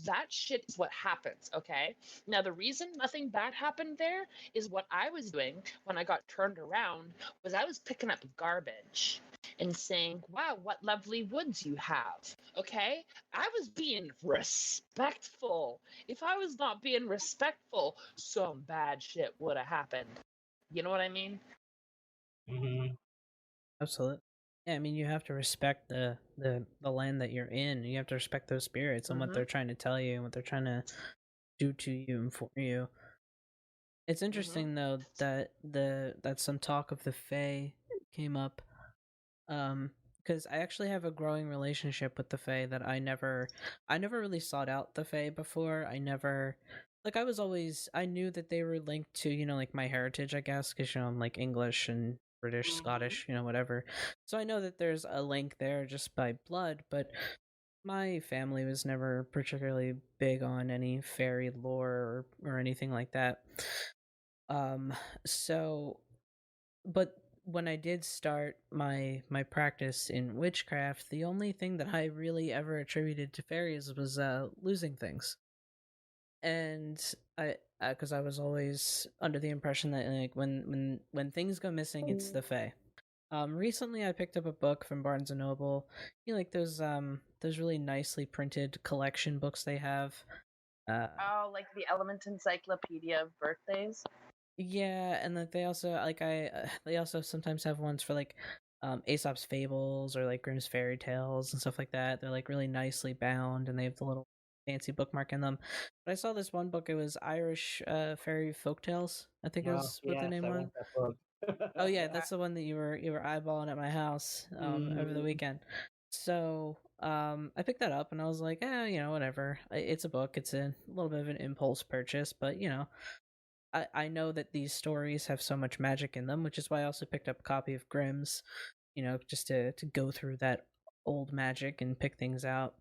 That shit is what happens, okay? Now, the reason nothing bad happened there is what I was doing when I got turned around was I was picking up garbage and saying, wow, what lovely woods you have, okay? I was being respectful. If I was not being respectful, some bad shit would have happened. You know what I mean? Mm-hmm. Absolutely. Yeah, I mean, you have to respect the land that you're in. You have to respect those spirits and what they're trying to tell you and what they're trying to do to you and for you. It's interesting though that that some talk of the Fae came up, because I actually have a growing relationship with the Fae that I never really sought out the Fae before. I never, like, I knew that they were linked to, you know, like my heritage, I guess, because, you know, I'm like English and British, Scottish, you know, whatever. So I know that there's a link there just by blood, but my family was never particularly big on any fairy lore or anything like that. So, but when I did start my practice in witchcraft, the only thing that I really ever attributed to fairies was losing things. And because I was always under the impression that like when things go missing, it's the Fae. Recently I picked up a book from Barnes and Noble. You know, like those really nicely printed collection books they have. Oh, like the Element Encyclopedia of Birthdays? Yeah, and like they also they also sometimes have ones for like Aesop's Fables or like Grimm's Fairy Tales and stuff like that. They're like really nicely bound and they have the little fancy bookmark in them. But I saw this one book, it was Irish Fairy Folktales, I think is what the name was. Oh yeah, that's the one that you were eyeballing at my house over the weekend. So I picked that up and I was like, you know, whatever. It's a book. It's a little bit of an impulse purchase, but you know, I know that these stories have so much magic in them, which is why I also picked up a copy of Grimm's, you know, just to go through that old magic and pick things out.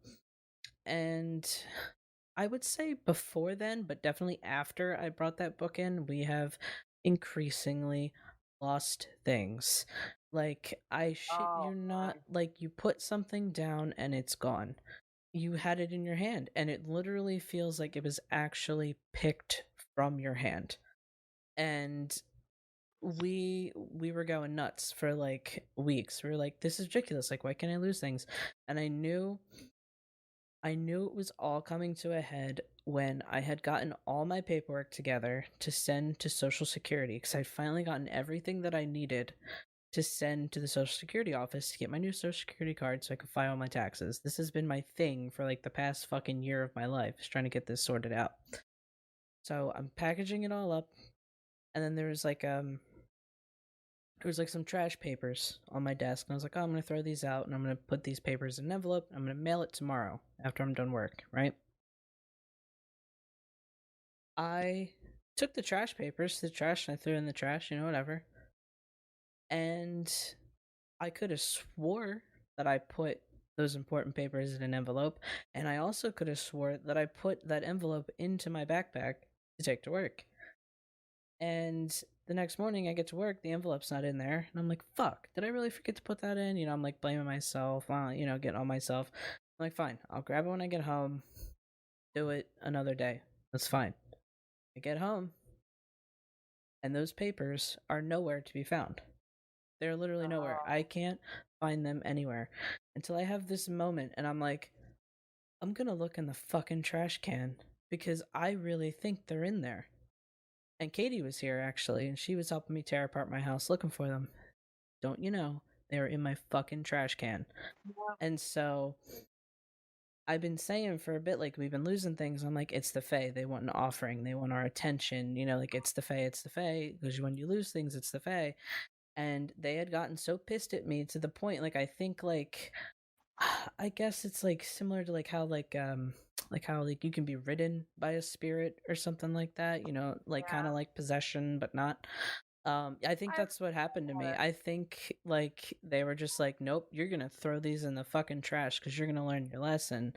And I would say before then, but definitely after I brought that book in, we have increasingly lost things. Like, I shit you not, like, you put something down and it's gone. You had it in your hand, and it literally feels like it was actually picked from your hand. And we were going nuts for like weeks. We were like, this is ridiculous. Like, why can't I lose things? And I knew it was all coming to a head when I had gotten all my paperwork together to send to Social Security, because I'd finally gotten everything that I needed to send to the Social Security office to get my new Social Security card so I could file my taxes. This has been my thing for like the past fucking year of my life, is trying to get this sorted out. So I'm packaging it all up, and then there was like there was like some trash papers on my desk, and I was like, oh, I'm gonna throw these out, and I'm gonna put these papers in an envelope, and I'm gonna mail it tomorrow after I'm done work, right? I took the trash papers to the trash, and I threw it in the trash, whatever. And I could have swore that I put those important papers in an envelope, and I also could have swore that I put that envelope into my backpack to take to work. And the next morning I get to work, the envelope's not in there, and I'm like, fuck, did I really forget to put that in? I'm like blaming myself, getting on myself. I'm like, fine, I'll grab it when I get home, do it another day. That's fine. I get home, and those papers are nowhere to be found. They're literally nowhere. I can't find them anywhere until I have this moment, and I'm like, I'm gonna look in the fucking trash can because I really think they're in there. And Katie was here actually, and she was helping me tear apart my house looking for them. Don't you know, they were in my fucking trash can. Yeah. And so I've been saying for a bit, like, we've been losing things. I'm like, it's the Fae. They want an offering. They want our attention. Like, it's the Fae, it's the Fae. Because when you lose things, it's the Fae. And they had gotten so pissed at me to the point, like, I think, like, I guess it's, like, similar to, like, how, like, you can be ridden by a spirit or something like that, like, kind of like possession, but not. I think that's what happened to me. I think, like, they were just like, nope, you're gonna throw these in the fucking trash because you're gonna learn your lesson.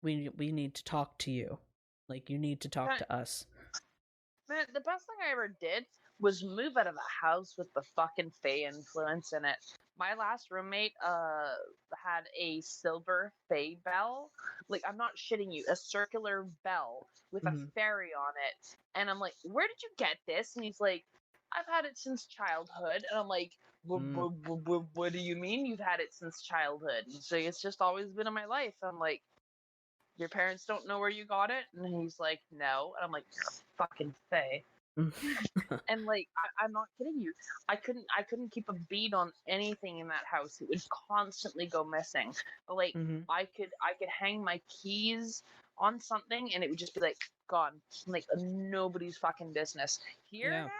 We need to talk to you. Like, you need to talk to us. Man, the best thing I ever did was move out of a house with the fucking Fae influence in it. My last roommate had a silver Fae bell. Like, I'm not shitting you, a circular bell with a fairy on it. And I'm like, where did you get this? And he's like, I've had it since childhood. And I'm like, what do you mean you've had it since childhood? And so it's just always been in my life. I'm like, your parents don't know where you got it? And he's like, no. And I'm like, you're a fucking Fae. And like, I'm not kidding you. I couldn't keep a bead on anything in that house. It would constantly go missing. But like, I could hang my keys on something and it would just be like gone. Like, nobody's fucking business. Here now,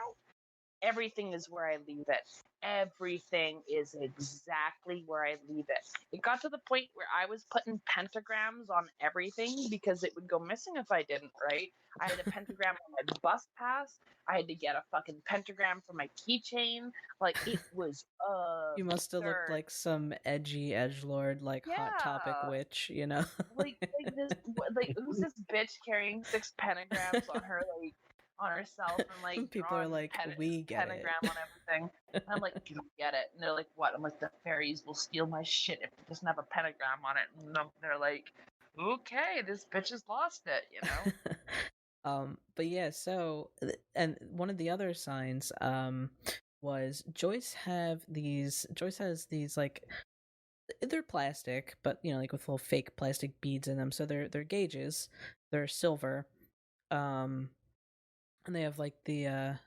everything is where I leave it. Everything is exactly where I leave it. It got to the point where I was putting pentagrams on everything because it would go missing if I didn't, right? I had a pentagram on my bus pass. I had to get a fucking pentagram for my keychain. Like, it was you must have looked like some edgy edgelord, like Hot Topic witch, like who's this bitch carrying 6 pentagrams on her, like, on herself, and like people are like, we get pentagram on everything. And I'm like, you don't get it. And they're like, what? I'm like, the fairies will steal my shit if it doesn't have a pentagram on it. And they're like, okay, this bitch has lost it, But yeah, so, and one of the other signs was Joyce has these, like, they're plastic, but like with little fake plastic beads in them. So they're gauges. They're silver. And they have like the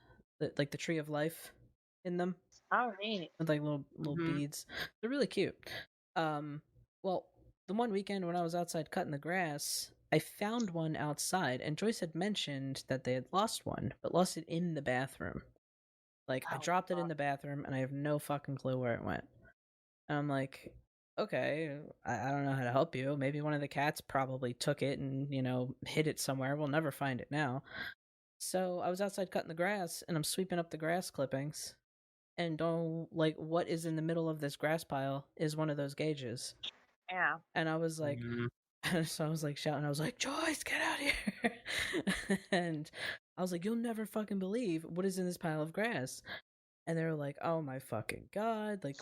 tree of life in them. Oh, neat. With like little beads. They're really cute. Well, the one weekend when I was outside cutting the grass, I found one outside, and Joyce had mentioned that they had lost one, but lost it in the bathroom. Like, I dropped it in the bathroom, and I have no fucking clue where it went. And I'm like, okay, I don't know how to help you. Maybe one of the cats probably took it and, hid it somewhere. We'll never find it now. So I was outside cutting the grass, and I'm sweeping up the grass clippings, and what is in the middle of this grass pile is one of those gauges. Yeah. And I was like, so I was like shouting, I was like, Joyce, get out here. And I was like, you'll never fucking believe what is in this pile of grass. And they were like, oh my fucking God, like,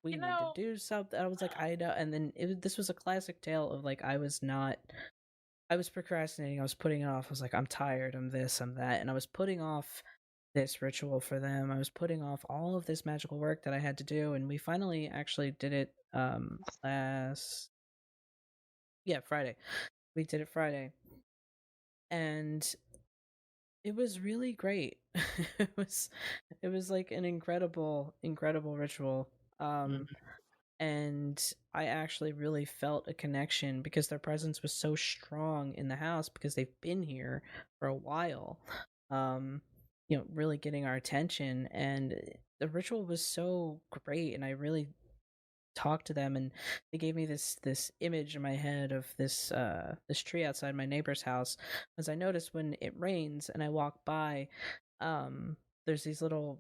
we need to do something. I was like, I know. And then this was a classic tale of, like, I was procrastinating. I was putting it off. I was like, I'm tired. I'm this, I'm that. And I was putting off this ritual for them. I was putting off all of this magical work that I had to do. And we finally actually did it Friday. We did it Friday. And it was really great. it was like an incredible ritual. And I actually really felt a connection because their presence was so strong in the house because they've been here for a while. Really getting our attention, and the ritual was so great, and I really talked to them, and they gave me this image in my head of this tree outside my neighbor's house. As I noticed when it rains and I walk by, there's these little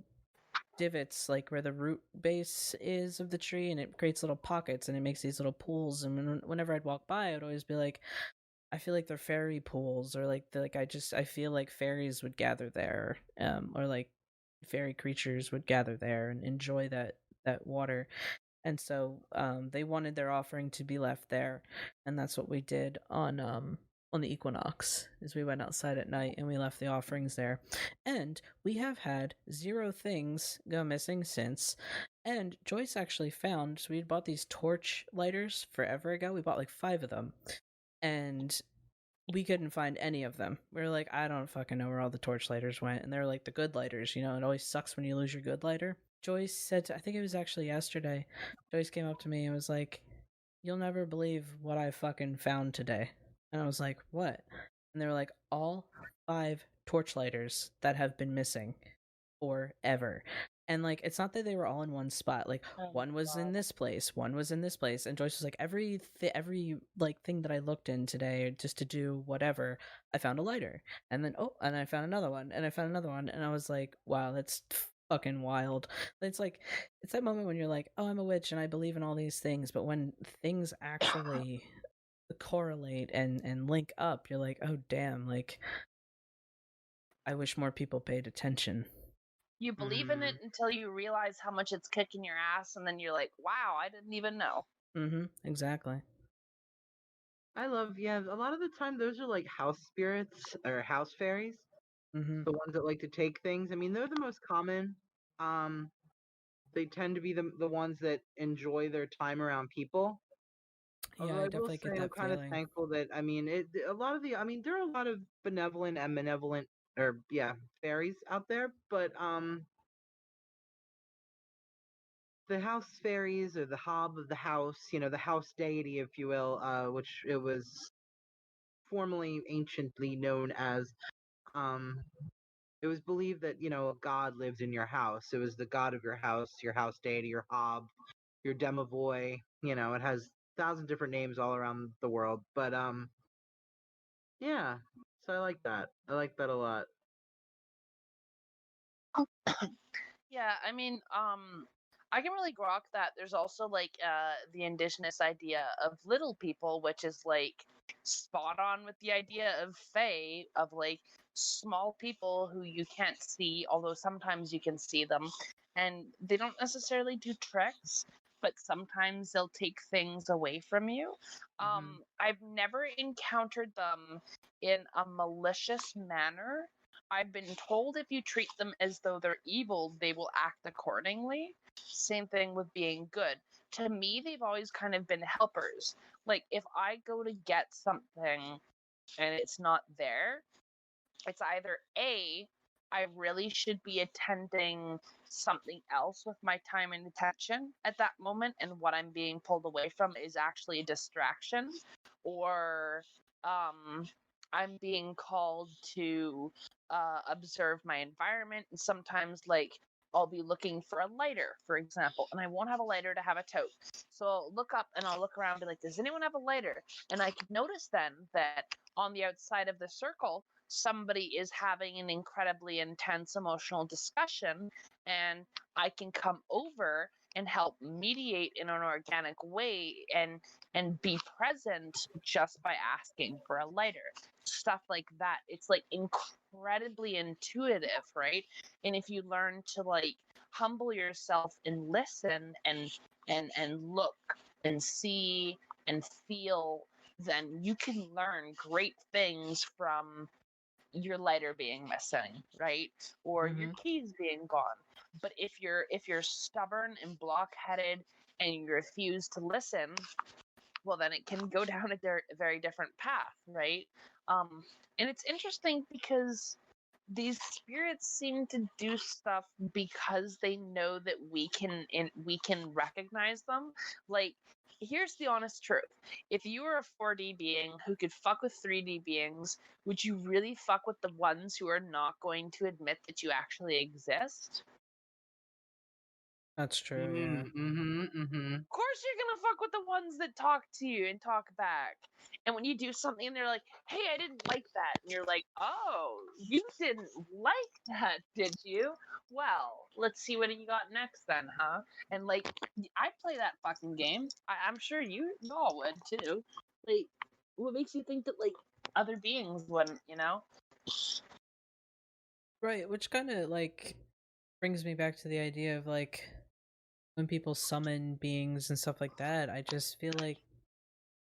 divots like where the root base is of the tree, and it creates little pockets and it makes these little pools. And whenever I'd walk by, I'd always be like, I feel like they're fairy pools, or I feel like fairies would gather there, or like fairy creatures would gather there and enjoy that water. And so they wanted their offering to be left there, and that's what we did on the equinox. Is we went outside at night and we left the offerings there, and we have had 0 things go missing since. And Joyce actually found, so we had bought these torch lighters forever ago. We bought like 5 of them, and we couldn't find any of them. We were like, I don't fucking know where all the torch lighters went. And they're like the good lighters, it always sucks when you lose your good lighter. Joyce said, I think it was actually yesterday, Joyce came up to me and was like, you'll never believe what I fucking found today. And I was like, what? And they were like, all 5 torch lighters that have been missing forever. And like, it's not that they were all in one spot. Like, one was in this place, one was in this place, and Joyce was like, every like thing that I looked in today just to do whatever, I found a lighter, and then and I found another one, and I found another one, and I was like, wow, that's fucking wild. It's like, it's that moment when you're like, oh, I'm a witch and I believe in all these things, but when things actually correlate and link up, you're like, oh damn, like, I wish more people paid attention. You believe in it until you realize how much it's kicking your ass, and then you're like, wow, I didn't even know. Exactly. I love, a lot of the time those are like house spirits or house fairies. The ones that like to take things. I mean, they're the most common. They tend to be the ones that enjoy their time around people. Yeah, Although I I will definitely say get I'm that kind of feeling. thankful that there are a lot of benevolent and malevolent fairies out there, but the house fairies or the hob of the house, the house deity, if you will, which it was formerly anciently known as, it was believed that, a god lived in your house. It was the god of your house deity, your hob, your demovoy. It has 1,000 different names all around the world. But yeah. So I like that. I like that a lot. Yeah, I mean, I can really grok that. There's also like the indigenous idea of little people, which is like spot on with the idea of fae, of like small people who you can't see, although sometimes you can see them, and they don't necessarily do tricks, but sometimes they'll take things away from you. I've never encountered them in a malicious manner. I've been told if you treat them as though they're evil, they will act accordingly. Same thing with being good. To me, they've always kind of been helpers. Like, if I go to get something and it's not there, it's either A, I really should be attending something else with my time and attention at that moment, and what I'm being pulled away from is actually a distraction, or I'm being called to observe my environment. And sometimes, like, I'll be looking for a lighter, for example, and I won't have a lighter to have a tote. So I'll look up and I'll look around and be like, does anyone have a lighter? And I could notice then that on the outside of the circle, somebody is having an incredibly intense emotional discussion, and I can come over and help mediate in an organic way and be present just by asking for a lighter. Stuff like that. It's like incredibly intuitive, right? And if you learn to like humble yourself and listen and look and see and feel, then you can learn great things from your lighter being missing, right? Or your keys being gone. But if you're stubborn and blockheaded and you refuse to listen, well, then it can go down a very different path, right? And it's interesting because these spirits seem to do stuff because they know that we can recognize them. Like, here's the honest truth: if you were a 4D being who could fuck with 3D beings, would you really fuck with the ones who are not going to admit that you actually exist? That's true, yeah. Of course you're gonna fuck with the ones that talk to you and talk back. And when you do something and they're like, hey, I didn't like that. And you're like, oh, you didn't like that, did you? Well, let's see what you got next then, huh? And like, I play that fucking game. I'm sure you all would too. Like, what makes you think that like other beings wouldn't, you know? Right, which kind of like brings me back to the idea of like when people summon beings and stuff like that. I just feel like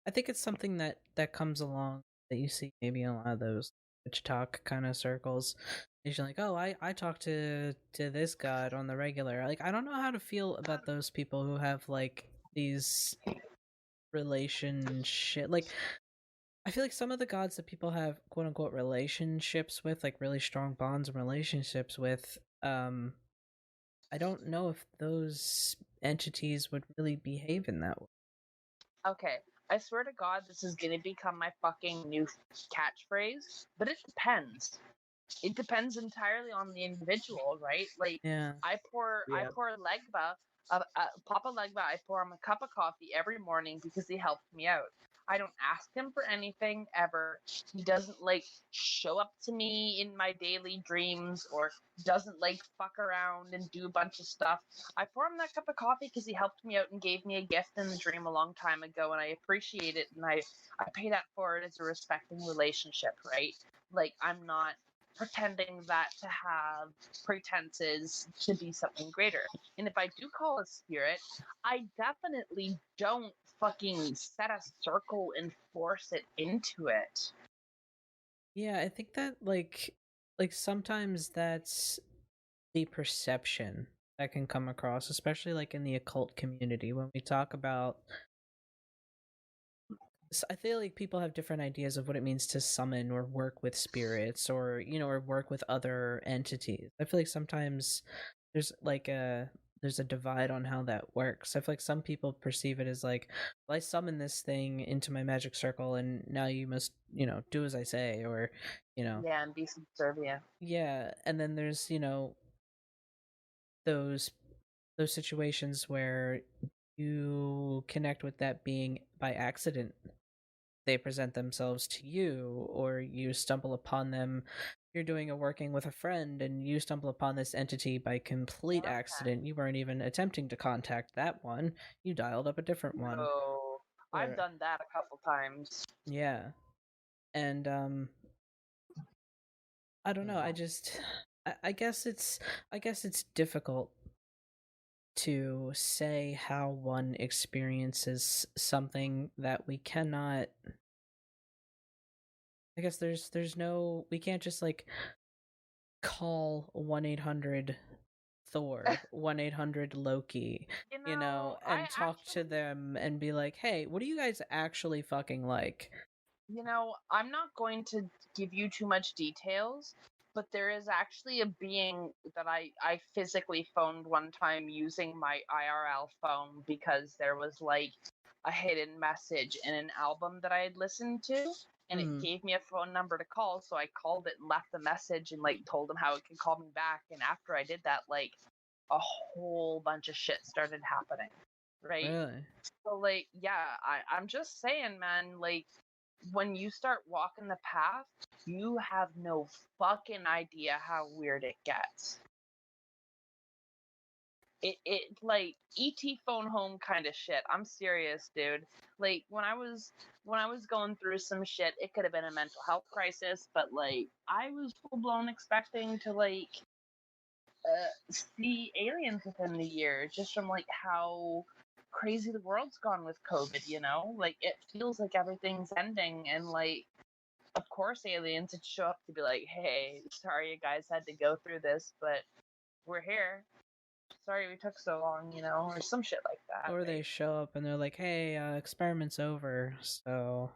I think it's something that comes along that you see maybe in a lot of those witch talk kind of circles. You're like, oh, I talk to this god on the regular. Like, I don't know how to feel about those people who have like these relationship. Like, I feel like some of the gods that people have quote unquote relationships with, like really strong bonds and relationships with, I don't know if those entities would really behave in that way. Okay, I swear to God, this is gonna become my fucking new catchphrase, but it depends. It depends entirely on the individual, right? Like, Yeah. I pour Legba, Papa Legba, I pour him a cup of coffee every morning because he helped me out. I don't ask him for anything ever. He doesn't like show up to me in my daily dreams or doesn't like fuck around and do a bunch of stuff. I pour him that cup of coffee because he helped me out and gave me a gift in the dream a long time ago, and I appreciate it, and I pay that forward as a respecting relationship, right? Like, I'm not pretending that to have pretenses to be something greater. And if I do call a spirit, I definitely don't fucking set a circle and force it into it. Yeah, I think that like sometimes that's the perception that can come across, especially like in the occult community when we talk about I feel like people have different ideas of what it means to summon or work with spirits or or work with other entities. I feel like sometimes there's like there's a divide on how that works. I feel like some people perceive it as like, well, I summon this thing into my magic circle and now you must, do as I say, or Yeah, and be subservient. yeah, and then there's, those situations where you connect with that being by accident. They present themselves to you, or you stumble upon them. You're doing a working with a friend and you stumble upon this entity by complete accident. You weren't even attempting to contact that one. You dialed up a different one. Oh, I've done that a couple times. Yeah. And I don't know, I guess it's difficult to say how one experiences something that we cannot. I guess there's no, we can't just like call 1-800 Thor, 1-800 Loki, and talk to them and be like, hey, what do you guys actually fucking like? I'm not going to give you too much details, but there is actually a being that I physically phoned one time using my IRL phone because there was like a hidden message in an album that I had listened to, and it gave me a phone number to call, so I called it and left the message and like told him how it could call me back. And after I did that, like a whole bunch of shit started happening, right? Really? So like, yeah, I'm just saying, man, like, when you start walking the path, you have no fucking idea how weird it gets. It like ET phone home kind of shit. I'm serious, dude. Like when I was going through some shit, it could have been a mental health crisis, but like I was full blown expecting to like see aliens within the year, just from like how crazy the world's gone with COVID. Like it feels like everything's ending, and like of course aliens would show up to be like, hey, sorry you guys had to go through this, but we're here. Sorry we took so long, or some shit like that. Or right? they show up and they're like, hey, experiment's over, so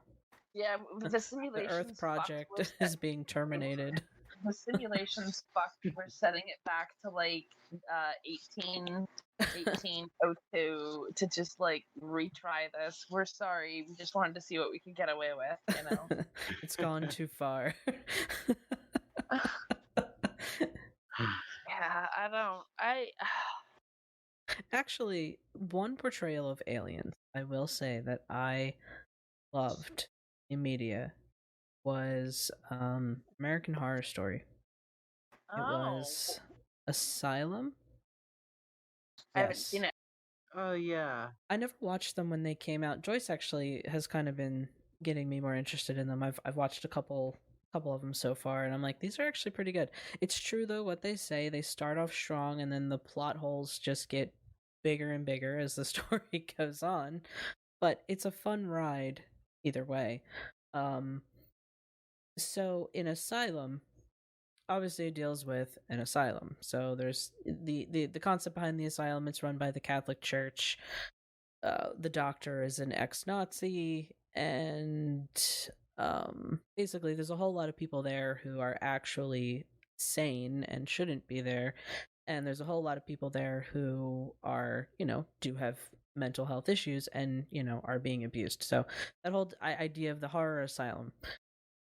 Yeah, the simulation. The Earth project is being terminated. The simulation's fucked. We're setting it back to like 1802 to just like retry this. We're sorry. We just wanted to see what we could get away with, It's gone too far. Yeah, Actually, one portrayal of aliens I will say that I loved in media was American Horror Story. It was Asylum. I haven't seen it. Oh yeah. I never watched them when they came out. Joyce actually has kind of been getting me more interested in them. I've watched a couple of them so far, and I'm like, these are actually pretty good. It's true though what they say. They start off strong, and then the plot holes just get bigger and bigger as the story goes on. But it's a fun ride either way. So in Asylum, obviously it deals with an asylum. So there's the concept behind the asylum. It's run by the Catholic Church. The doctor is an ex-Nazi, and basically there's a whole lot of people there who are actually sane and shouldn't be there, and there's a whole lot of people there who are, do have mental health issues and, are being abused. So that whole idea of the horror asylum,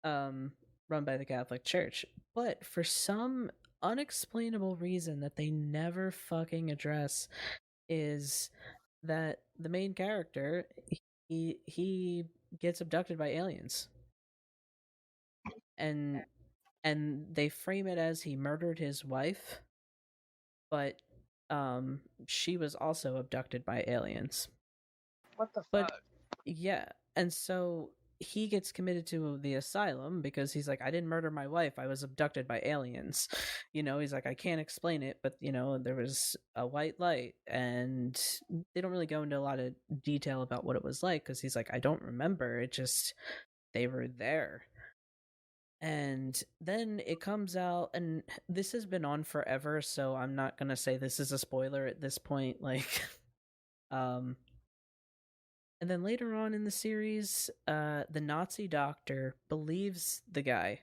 run by the Catholic Church, but for some unexplainable reason that they never fucking address, is that the main character, he gets abducted by aliens, and they frame it as he murdered his wife, but she was also abducted by aliens. What the But fuck? yeah, and so he gets committed to the asylum because he's like, I didn't murder my wife, I was abducted by aliens. He's like, I can't explain it, but there was a white light, and they don't really go into a lot of detail about what it was like, because he's like, I don't remember, it just, they were there. And then it comes out, and this has been on forever, so I'm not gonna say this is a spoiler at this point, like and then later on in the series, the Nazi doctor believes the guy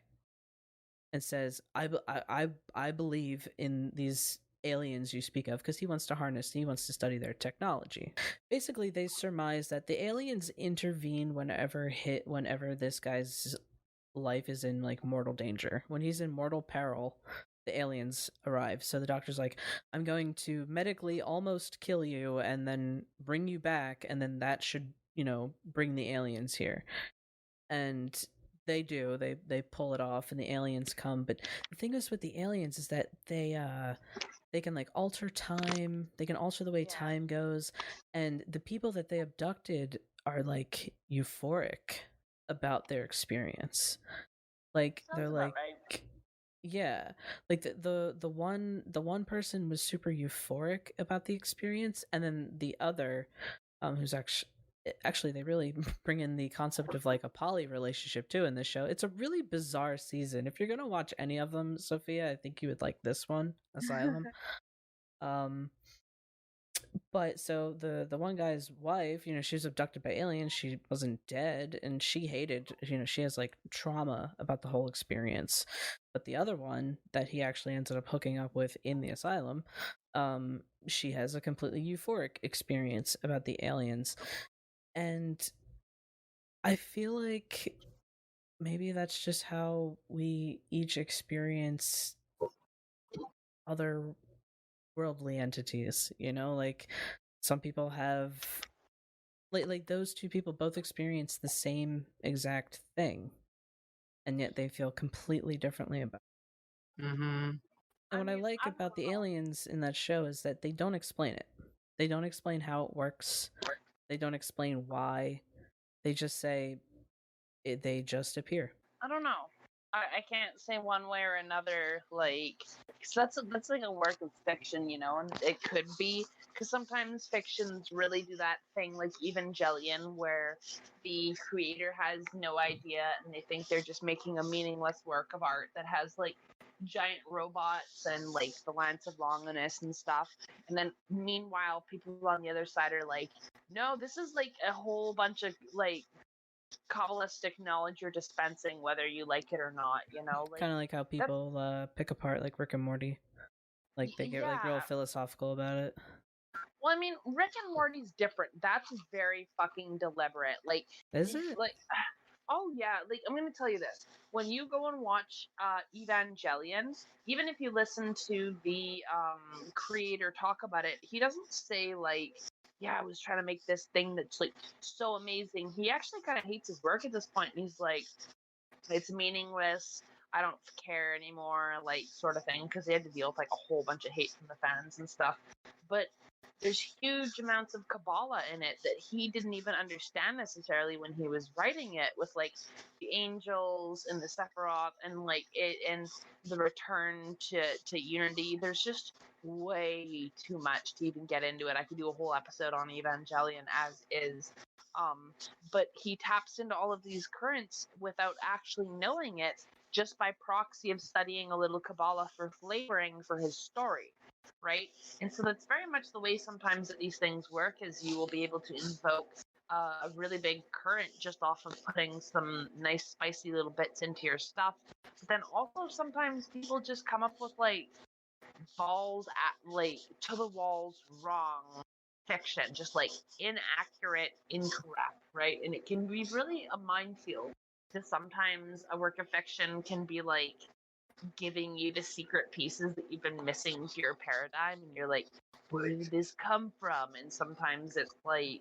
and says, I believe in these aliens you speak of, because he wants to study their technology. Basically, they surmise that the aliens intervene whenever this guy's life is in like mortal danger. When he's in mortal peril, the aliens arrive. So the doctor's like, I'm going to medically almost kill you and then bring you back, and then that should, bring the aliens here. And they do. They pull it off, and the aliens come. But the thing is with the aliens is that they can like alter time. They can alter the way time goes, and the people that they abducted are like euphoric about their experience. Like they're like, right. Yeah, like the one person was super euphoric about the experience, and then the other, who's actually they really bring in the concept of like a poly relationship too in this show. It's a really bizarre season. If you're gonna watch any of them, Sophia, I think you would like this one, Asylum. But so the one guy's wife, she was abducted by aliens. She wasn't dead, and she hated, she has like trauma about the whole experience. But the other one that he actually ended up hooking up with in the asylum, she has a completely euphoric experience about the aliens. And I feel like maybe that's just how we each experience other worldly entities, like some people have like those two people both experience the same exact thing, and yet they feel completely differently about it. And what I like about the aliens in that show is that they don't explain it. They don't explain how it works. They don't explain why. They just say they just appear. I don't know. I can't say one way or another, like, cause that's like a work of fiction, and it could be, because sometimes fictions really do that thing, like Evangelion, where the creator has no idea and they think they're just making a meaningless work of art that has like giant robots and like the Lance of Longinus and stuff, and then meanwhile people on the other side are like, no, this is like a whole bunch of like Kabbalistic knowledge you're dispensing, whether you like it or not, like, kind of like how people pick apart like Rick and Morty, like they get like real philosophical about it. Well, I mean, Rick and Morty's different. That's very fucking deliberate. Like, is it? Like, Oh yeah, like I'm gonna tell you this. When you go and watch Evangelion, even if you listen to the creator talk about it, he doesn't say like, yeah, I was trying to make this thing that's like so amazing. He actually kind of hates his work at this point, and he's like, it's meaningless. I don't care anymore, like sort of thing, because they had to deal with like a whole bunch of hate from the fans and stuff. But there's huge amounts of Kabbalah in it that he didn't even understand necessarily when he was writing it, with like the angels and the Sephiroth and like it and the return to unity. There's just way too much to even get into it. I could do a whole episode on Evangelion as is. But he taps into all of these currents without actually knowing it, just by proxy of studying a little Kabbalah for flavoring for his story, right? And so that's very much the way sometimes that these things work, is you will be able to invoke a really big current just off of putting some nice spicy little bits into your stuff. But then also sometimes people just come up with like balls at like to the walls wrong fiction, just like inaccurate, incorrect, right? And it can be really a minefield, because sometimes a work of fiction can be like giving you the secret pieces that you've been missing to your paradigm, and you're like, where did this come from? And sometimes it's like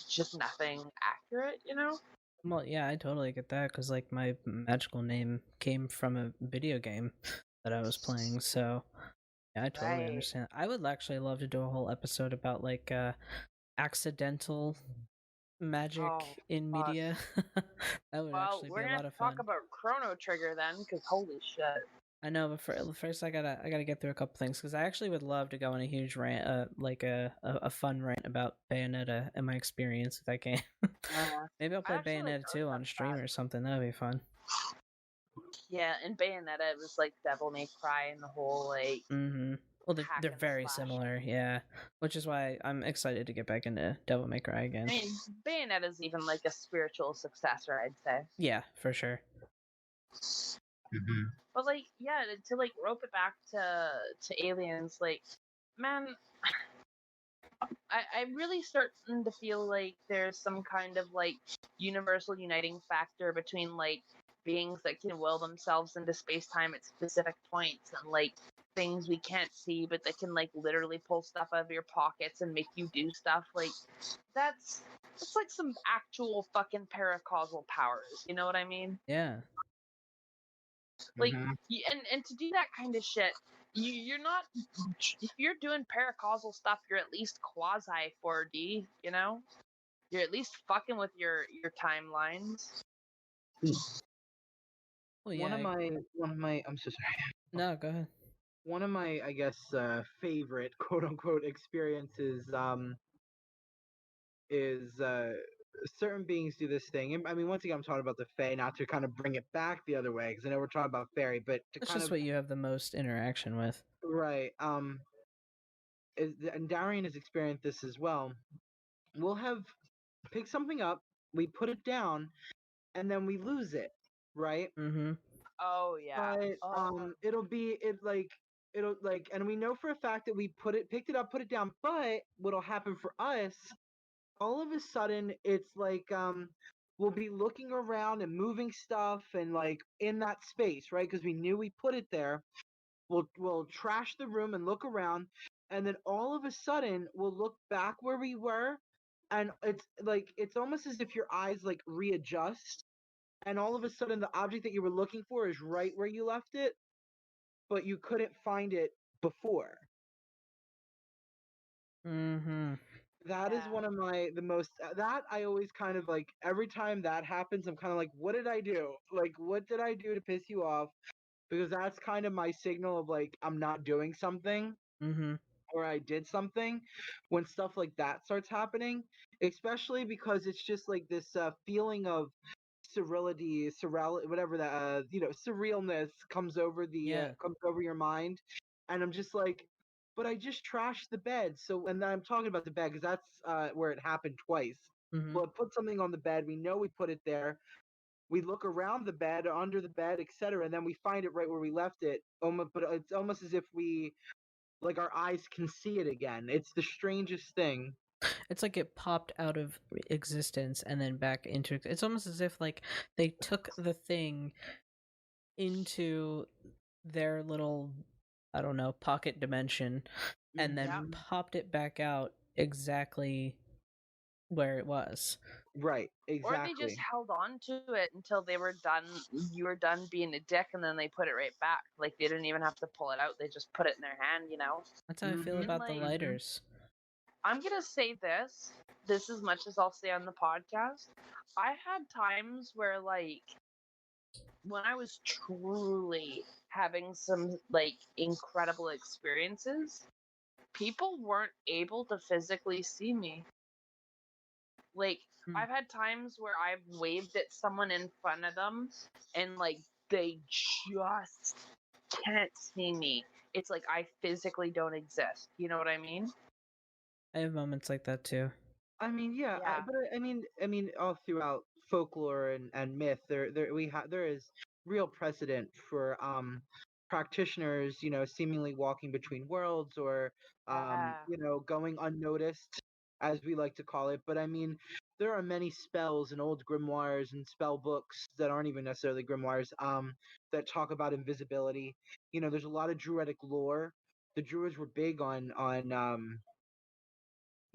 just nothing accurate, you know? Well, yeah, I totally get that, because like my magical name came from a video game that I was playing, so yeah, I totally Right. understand. I would actually love to do a whole episode about like accidental magic Oh, in fuck. media. That would Well, actually we're be a gonna lot have of to talk fun. about Chrono Trigger then, because holy shit. I know, but first I gotta get through a couple things, because I actually would love to go on a huge rant, like a fun rant about Bayonetta and my experience with that game. Maybe I'll I play actually like Bayonetta 2 on stream that. or something. That'd be fun. Yeah, in Bayonetta it was like Devil May Cry and the whole like Mm-hmm. Well, hack they're and very slash. similar, yeah. Which is why I'm excited to get back into Devil May Cry again. I mean, Bayonetta's even like a spiritual successor, I'd say. Yeah, for sure. Mm-hmm. But like, yeah, to like rope it back to aliens, like, man, I'm really starting to feel like there's some kind of like universal uniting factor between like beings that can will themselves into space time at specific points, and like things we can't see but that can like literally pull stuff out of your pockets and make you do stuff. Like that's like some actual fucking paracausal powers, you know what I mean? Yeah. Like Mm-hmm. and to do that kind of shit, you're not, if you're doing paracausal stuff, you're at least quasi 4D, you know? You're at least fucking with your timelines. Well, yeah. One of my I'm so sorry. No, go ahead. One of my, I guess, favorite quote unquote experiences is certain beings do this thing. And I mean, once again, I'm talking about the Fae, not to kind of bring it back the other way, because I know we're talking about fairy, but to That's kind just of what you have the most interaction with. right. And Darian has experienced this as well. We'll have pick something up, we put it down, and then we lose it, right? Mm-hmm. Oh yeah. But it'll like, and we know for a fact that we picked it up, put it down. But what'll happen for us, all of a sudden, it's like we'll be looking around and moving stuff and like in that space, right? Because we knew we put it there. We'll trash the room and look around, and then all of a sudden we'll look back where we were, and it's almost as if your eyes like readjust, and all of a sudden the object that you were looking for is right where you left it, but you couldn't find it before. Mm-hmm. That is one of the most that I always kind of like, every time that happens, I'm kind of like, what did I do? Like, what did I do to piss you off? Because that's kind of my signal of like, I'm not doing something. Mm-hmm. Or I did something, when stuff like that starts happening, especially because it's just like this feeling of whatever that surrealness comes over Yeah. comes over your mind, and I'm just like, but I just trashed the bed. So, and I'm talking about the bed because that's where it happened twice. Mm-hmm. Well, put something on the bed. We know we put it there. We look around the bed, under the bed, etc., and then we find it right where we left it. But it's almost as if we, like, our eyes can see it again. It's the strangest thing. It's like it popped out of existence and then back into. It's almost as if like they took the thing into their little, I don't know, pocket dimension, and then Yeah. popped it back out exactly where it was. Right, Or they just exactly. held on to it until they were done. You were done being a dick, and then they put it right back. Like they didn't even have to pull it out; they just put it in their hand. That's how I feel Mhm. about the Like, lighters. I'm gonna say this. This as much as I'll say on the podcast. I had times where, like, when I was truly having some like incredible experiences, people weren't able to physically see me. Like, I've had times where I've waved at someone in front of them and like they just can't see me. It's like I physically don't exist. You know what I mean? I have moments like that too. I mean, yeah, Yeah. but I mean, all throughout folklore and myth, there is real precedent for practitioners, seemingly walking between worlds or Yeah. going unnoticed, as we like to call it. But I mean, there are many spells and old grimoires and spell books that aren't even necessarily grimoires, that talk about invisibility. There's a lot of druidic lore. The druids were big on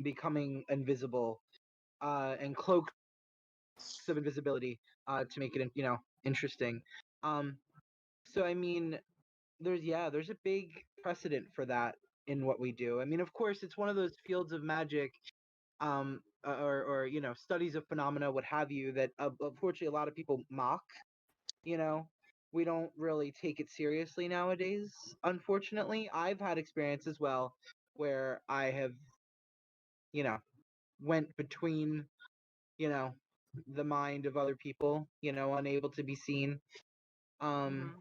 becoming invisible and cloaks of invisibility to make it interesting. Um, so I mean, there's a big precedent for that in what we do. I mean, of course, it's one of those fields of magic, or studies of phenomena, what have you, that unfortunately a lot of people mock. You know, we don't really take it seriously nowadays. Unfortunately, I've had experience as well where I have you know went between you know, the mind of other people, unable to be seen. Um, Mm-hmm.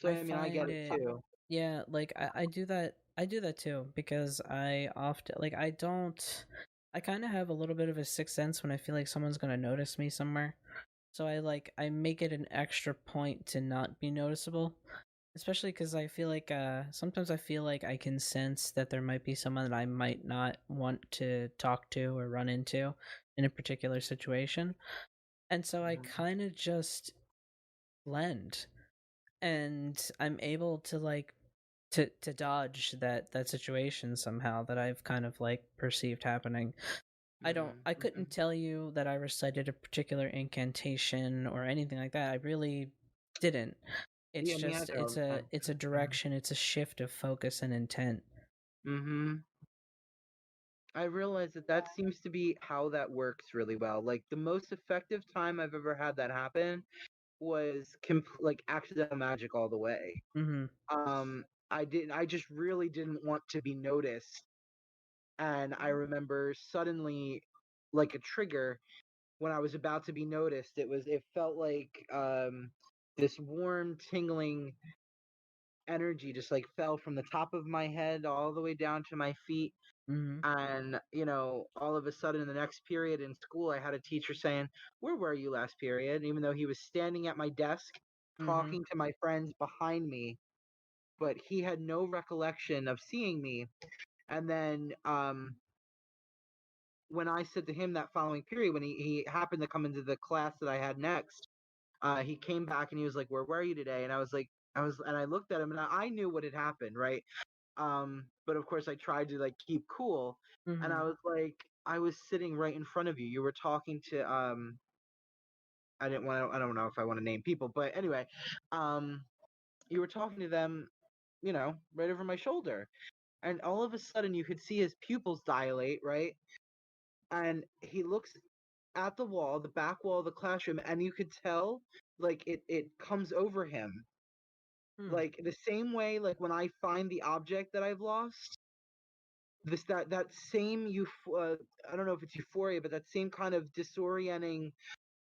so I I mean, I get find it it, too. yeah, like I do that. I do that too because I often like I don't. I kind of have a little bit of a sixth sense when I feel like someone's gonna notice me somewhere. So I make it an extra point to not be noticeable, especially because I feel like sometimes I feel like I can sense that there might be someone that I might not want to talk to or run into in a particular situation, and so I Mhm. kind of just blend, and I'm able to like to dodge that situation somehow that I've kind of like perceived happening. I couldn't Mhm. tell you that I recited a particular incantation or anything like that. I really didn't. It's Yeah, me just either all the time. it's a direction, it's a shift of focus and intent. Mhm. I realize that seems to be how that works really well. Like the most effective time I've ever had that happen was like accidental magic all the way. Mhm. I just really didn't want to be noticed, and I remember suddenly, like a trigger, when I was about to be noticed, it felt like this warm tingling energy just like fell from the top of my head all the way down to my feet. Mhm. And all of a sudden in the next period in school, I had a teacher saying, "Where were you last period?" Even though he was standing at my desk Mhm. talking to my friends behind me, but he had no recollection of seeing me. And then when I said to him that following period, when he happened to come into the class that I had next, he came back and he was like, "Where were you today?" And I looked at him and I knew what had happened, right? But of course I tried to like keep cool, and I Mhm. was like, "I was sitting right in front of you. You were talking to I don't know if I want to name people, but anyway, um, you were talking to them, right over my shoulder." And all of a sudden you could see his pupils dilate, right? And he looks at the wall, the back wall of the classroom, and you could tell like it comes over him. Hmm. Like the same way like when I find the object that I've lost, that same I don't know if it's euphoria, but that same kind of disorienting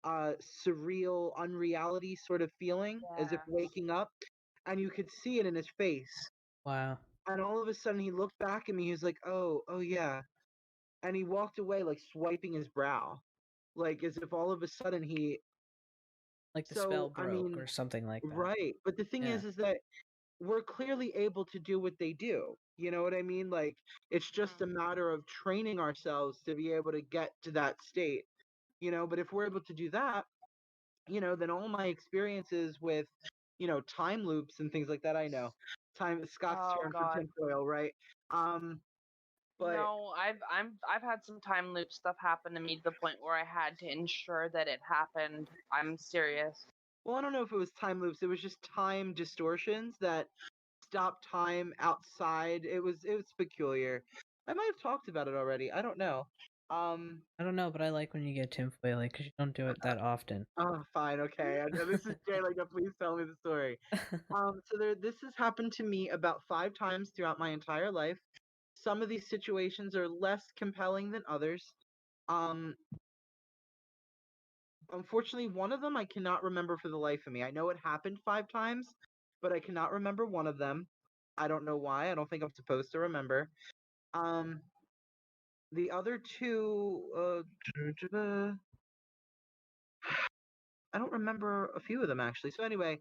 surreal unreality sort of feeling as if Yeah. waking up, and you could see it in his face. Wow. And all of a sudden he looked back at me, he was like, oh yeah. And he walked away like swiping his brow. Like as if all of a sudden he Like the spell so I broke mean, or something like that. right. But the thing Yeah. is that we're clearly able to do what they do. You know what I mean? Like, it's just a matter of training ourselves to be able to get to that state, but if we're able to do that, then all my experiences with, time loops and things like that, I know. Scott's Oh term for God. tinfoil, right? But No, I've had some time loop stuff happen to me to the point where I had to ensure that it happened. I'm serious. well, I don't know if it was time loops. It was just time distortions that stopped time outside. It was peculiar. I might have talked about it already. I don't know. I don't know, but I like when you get tinfoil because you don't do it that often. Oh, fine, okay. This is Jay. Like, please tell me the story. This has happened to me about 5 times throughout my entire life. Some of these situations are less compelling than others. Um, Unfortunately, one of them I cannot remember for the life of me. I know it happened 5 times, but I cannot remember one of them. I don't know why. I don't think I'm supposed to remember. Um, the other two, I don't remember a few of them actually. So anyway,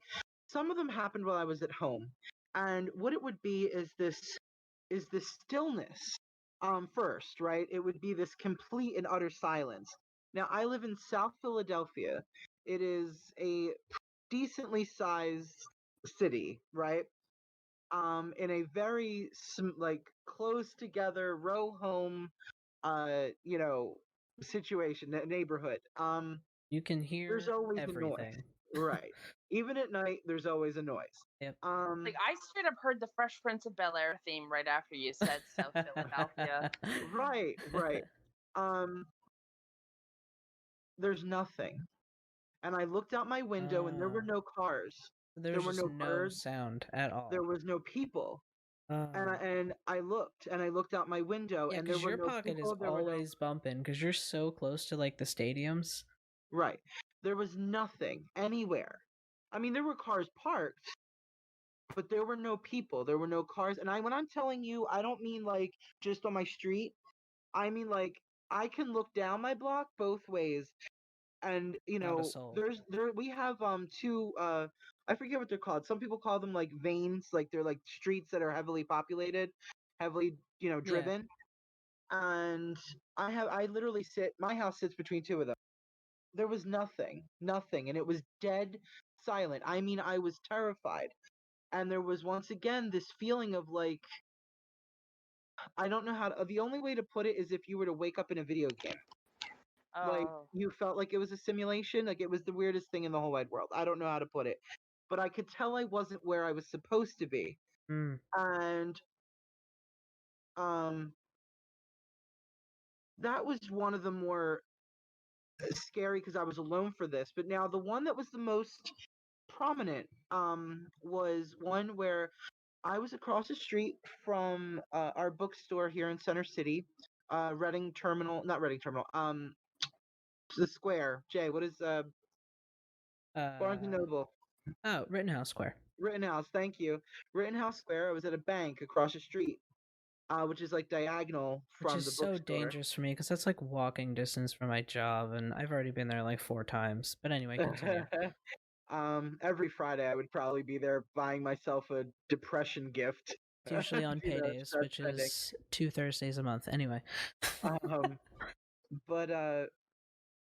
some of them happened while I was at home, and what it would be is this stillness. First, right? It would be this complete and utter silence. Now, I live in South Philadelphia. It is a decently sized city, right? In a very like close together row home, situation, neighborhood. You can There's hear always a noise, everything. right? Even at night, there's always a noise. Yep. Like I straight up heard the Fresh Prince of Bel-Air theme right after you said South Philadelphia. Right. Um, there's nothing, and I looked out my window, and there were no cars. There There's were just no no birds. sound at all. There was no people. And I looked out my window, yeah, and there because were your no pocket is people. There were no always bumping because you're so close to like the stadiums. right. There was nothing anywhere. I mean, there were cars parked, but there were no people. There were no cars. And when I'm telling you, I don't mean like just on my street. I mean like I can look down my block both ways, and Not a soul. we have two I forget what they're called. Some people call them like veins, like they're like streets that are heavily populated, heavily driven. And I literally my house sits between two of them. There was nothing, and it was dead silent. I mean, I was terrified. And there was once again this feeling of like, I don't know how to, the only way to put it is if you were to wake up in a video game. Like, Oh. you felt like it was a simulation, like it was the weirdest thing in the whole wide world. I don't know how to put it, but I could tell I wasn't where I was supposed to be. And that was one of the more scary because I was alone for this. But now the one that was the most prominent was one where I was across the street from our bookstore here in Center City, Reading Terminal, not Reading Terminal, the Square. Jay, what is Barnes and Noble? Oh, Rittenhouse Square. Rittenhouse, thank you. Rittenhouse Square. I was at a bank across the street, which is like diagonal from Which the is so bookstore. dangerous for me because that's like walking distance from my job, and I've already been there like 4 times. But anyway, continue. Every Friday I would probably be there buying myself a depression gift. It's usually on paydays, which is 2 Thursdays a month. Anyway. But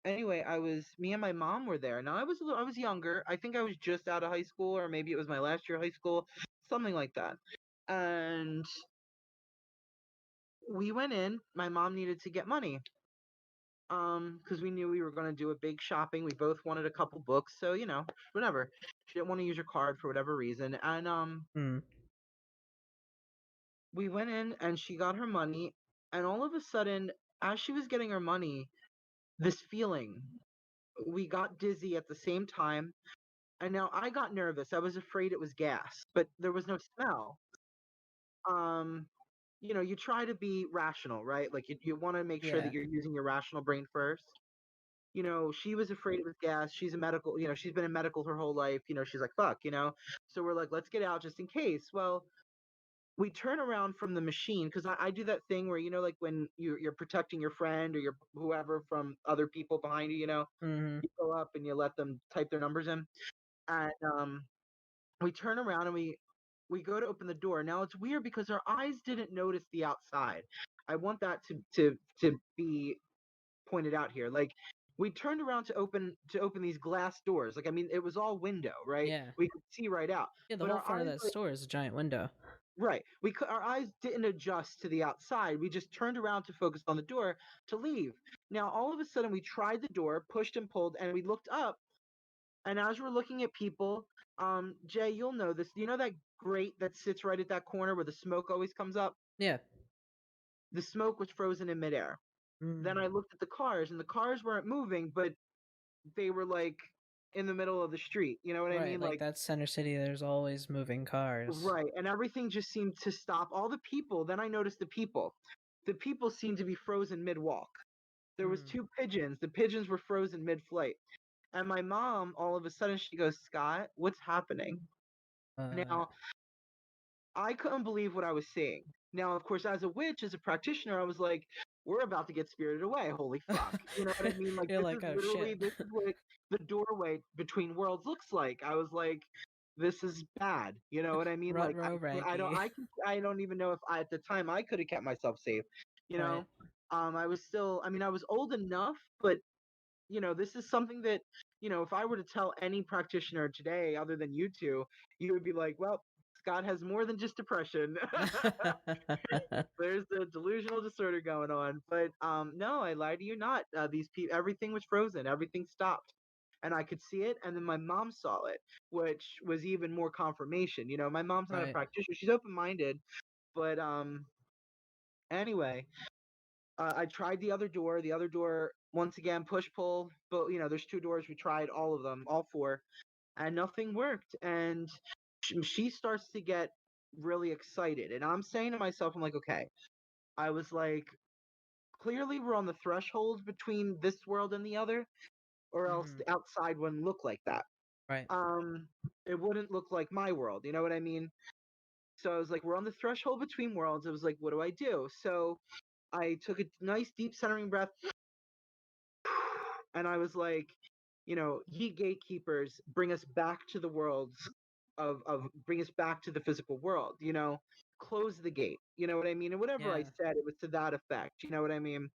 anyway, me and my mom were there. Now I was younger. I think I was just out of high school, or maybe it was my last year of high school, something like that. And we went in. My mom needed to get money. Because we knew we were going to do a big shopping. We both wanted a couple books, so whatever. She didn't want to use her card for whatever reason, and we went in, and she got her money, and all of a sudden, as she was getting her money, this feeling, we got dizzy at the same time, and now I got nervous. I was afraid it was gas, but there was no smell. You try to be rational, right? Like you want to make sure that you're using your rational brain first. She was afraid it was gas. She's she's been in medical her whole life. She's like, fuck, So we're like, let's get out just in case. Well, we turn around from the machine because I do that thing where, like when you're protecting your friend or your whoever from other people behind you, you go up and you let them type their numbers in. And we turn around and we go to open the door. Now it's weird because our eyes didn't notice the outside. I want that to be pointed out here. Like we turned around to open these glass doors. Like I mean, it was all window, right? Yeah. We could see right out. Yeah, the But whole our front of eyes, that like, store is a giant window. right. Our eyes didn't adjust to the outside. We just turned around to focus on the door to leave. Now all of a sudden we tried the door, pushed and pulled, and we looked up. And as we're looking at people, Jay, you'll know this. You know that grate that sits right at that corner where the smoke always comes up? Yeah. The smoke was frozen in midair. Then I looked at the cars, and the cars weren't moving, but they were like in the middle of the street. You know what I Right, mean? like that's Center City. There's always moving cars. Right, and everything just seemed to stop. All the people. Then I noticed the people. The people seemed to be frozen mid-walk. There was 2 pigeons. The pigeons were frozen mid-flight. And my mom, all of a sudden, she goes, "Scott, what's happening?" Now, I couldn't believe what I was seeing. Now, of course, as a witch, as a practitioner, I was like, we're about to get spirited away. Holy fuck. You know what I mean? Like, You're this like, is "Oh, literally, shit." this is what the doorway between worlds looks like. I was like, this is bad. You know what I mean? Like, Ruh-roh, Ranky. I don't even know if at the time I could have kept myself safe. You know, I was still, I mean, I was old enough, but you know, this is something that, you know, if I were to tell any practitioner today other than you two, you would be like, well, Scott has more than just depression. There's the delusional disorder going on. But no, I lie to you not. These people, everything was frozen, everything stopped. And I could see it, and then my mom saw it, which was even more confirmation. You know, my mom's not a practitioner; she's open-minded, but anyway, I tried the other door. The other door, once again, push pull. But you know, there's 2 doors. We tried all of them, all 4, and nothing worked. And she starts to get really excited, and I'm saying to myself, I'm like, okay. I was like, clearly we're on the threshold between this world and the other, or else the outside wouldn't look like that. Right. It wouldn't look like my world. You know what I mean? So I was like, we're on the threshold between worlds. I was like, what do I do? So I took a nice deep centering breath, and I was like, you know, ye gatekeepers, bring us back to the worlds of bring us back to the physical world, you know, close the gate, you know what I mean? And whatever I said, it was to that effect, you know what I mean?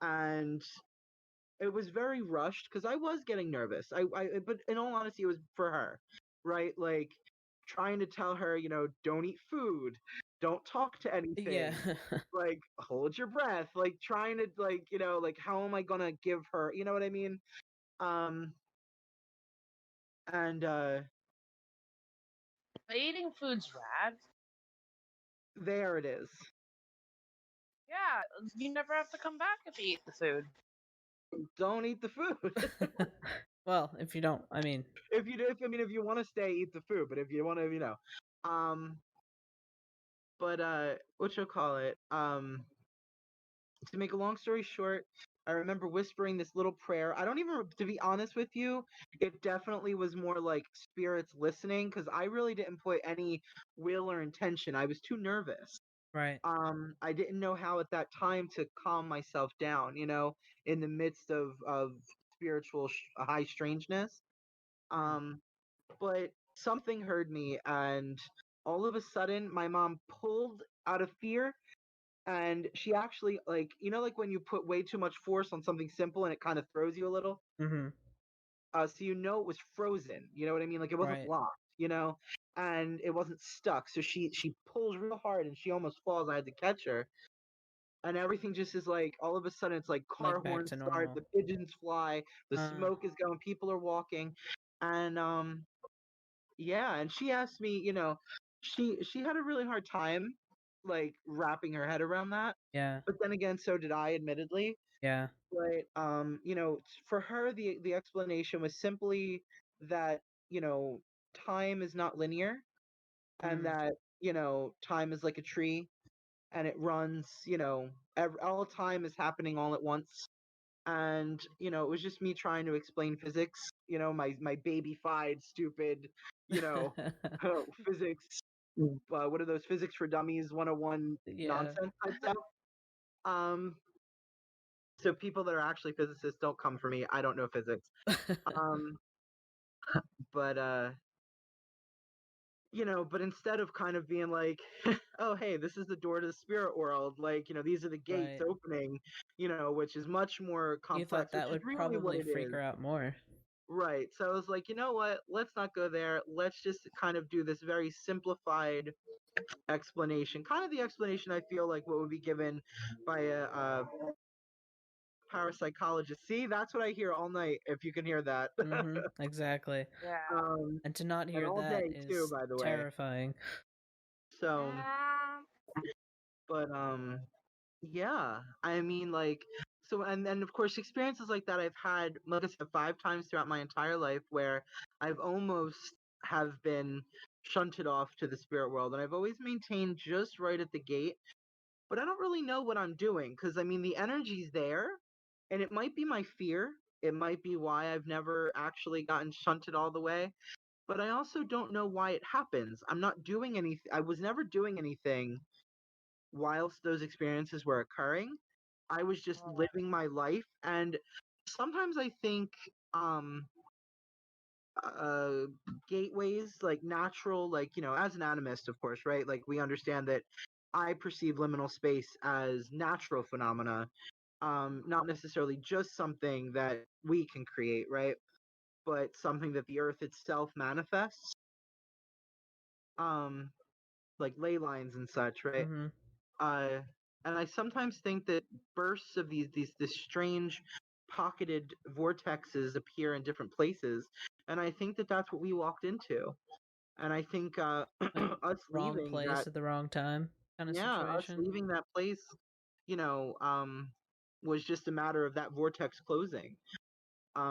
And it was very rushed because I was getting nervous. But in all honesty, it was for her, right? Like trying to tell her, you know, don't eat food, don't talk to anything, Yeah. like hold your breath, like trying to, like, you know, like how am I gonna give her, you know what I mean? Um, and But eating food's rad. there it is. Yeah, you never have to come back if you eat the food. Don't eat the food. Well, if you don't, I mean, if you want to stay, eat the food. But if you want to, you know, but what you call it? To make a long story short, I remember whispering this little prayer. I don't even, to be honest with you, it definitely was more like spirits listening because I really didn't put any will or intention. I was too nervous. right. I didn't know how at that time to calm myself down, you know, in the midst of spiritual high strangeness. But something heard me, and all of a sudden, my mom pulled out of fear, and she actually, like, you know, like when you put way too much force on something simple and it kind of throws you a little. So you know it was frozen. You know what I mean? Like it wasn't Right. locked. You know, and it wasn't stuck. So she pulls real hard, and she almost falls. I had to catch her, and everything just is like all of a sudden it's like car Like back horns to start, normal. the pigeons fly, the smoke is going, people are walking, and yeah, and she asked me, you know, she had a really hard time like wrapping her head around that. Yeah. But then again, so did I, admittedly. Yeah. But you know, for her the explanation was simply that, you know, time is not linear, and that, you know, time is like a tree, and it runs, you know, all time is happening all at once. And you know, it was just me trying to explain physics, you know, my baby-fied stupid, you know, physics, what are those, physics for dummies 101 Yeah. nonsense type stuff. So people that are actually physicists, don't come for me, I don't know physics. um but but instead of kind of being like, oh, hey, this is the door to the spirit world, like, these are the gates Right. opening, which is much more You complex, thought that which is would really what probably it freak is. her out more. Right. So I was like, you know what? Let's not go there. Let's just kind of do this very simplified explanation. Kind of the explanation I feel like what would be given by a parapsychologist. See, that's what I hear all night, if you can hear that. Exactly. Yeah. And to not And hear all that day too, is by the way. terrifying. So, but yeah, I mean, like, so, and then of course experiences like that I've had, like I said, 5 times throughout my entire life where I've almost have been shunted off to the spirit world, and I've always maintained just right at the gate, but I don't really know what I'm doing, because I mean the energy's there, and it might be my fear, it might be why I've never actually gotten shunted all the way, but I also don't know why it happens. I'm not doing anything. I was never doing anything whilst those experiences were occurring. I was just living my life, and sometimes I think um gateways, like natural, like, as an animist, of course, right? Like, we understand that I perceive liminal space as natural phenomena, not necessarily just something that we can create, right? But something that the earth itself manifests, um like ley lines and such, right? Mm-hmm. Uh, and I sometimes think that bursts of these this strange pocketed vortexes appear in different places, and I think that that's what we walked into. And I think Like us wrong leaving place that, at the wrong time kind of yeah, us situation. leaving that place, you know, um, was just a matter of that vortex closing.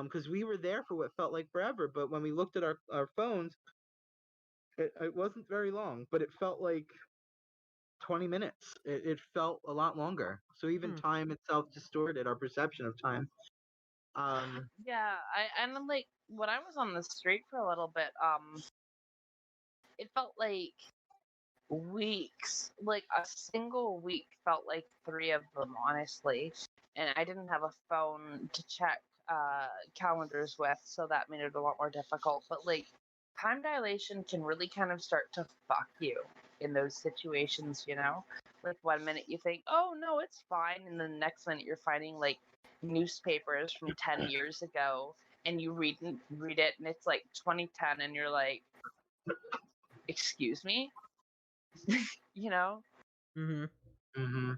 Because we were there for what felt like forever, but when we looked at our phones, it wasn't very long, but it felt like 20 minutes. It felt a lot longer. So even Hmm. time itself distorted our perception of time. Yeah, and I'm like when I was on the street for a little bit, it felt like weeks. Like a single week felt like 3 of them, honestly. And I didn't have a phone to check calendars with, so that made it a lot more difficult. But like time dilation can really kind of start to fuck you in those situations, you know? Like 1 minute you think, oh no, it's fine, and then the next minute you're finding like newspapers from 10 years ago, and you read it, and it's like 2010, and you're like, excuse me, you know? Mm-hmm. Mm-hmm.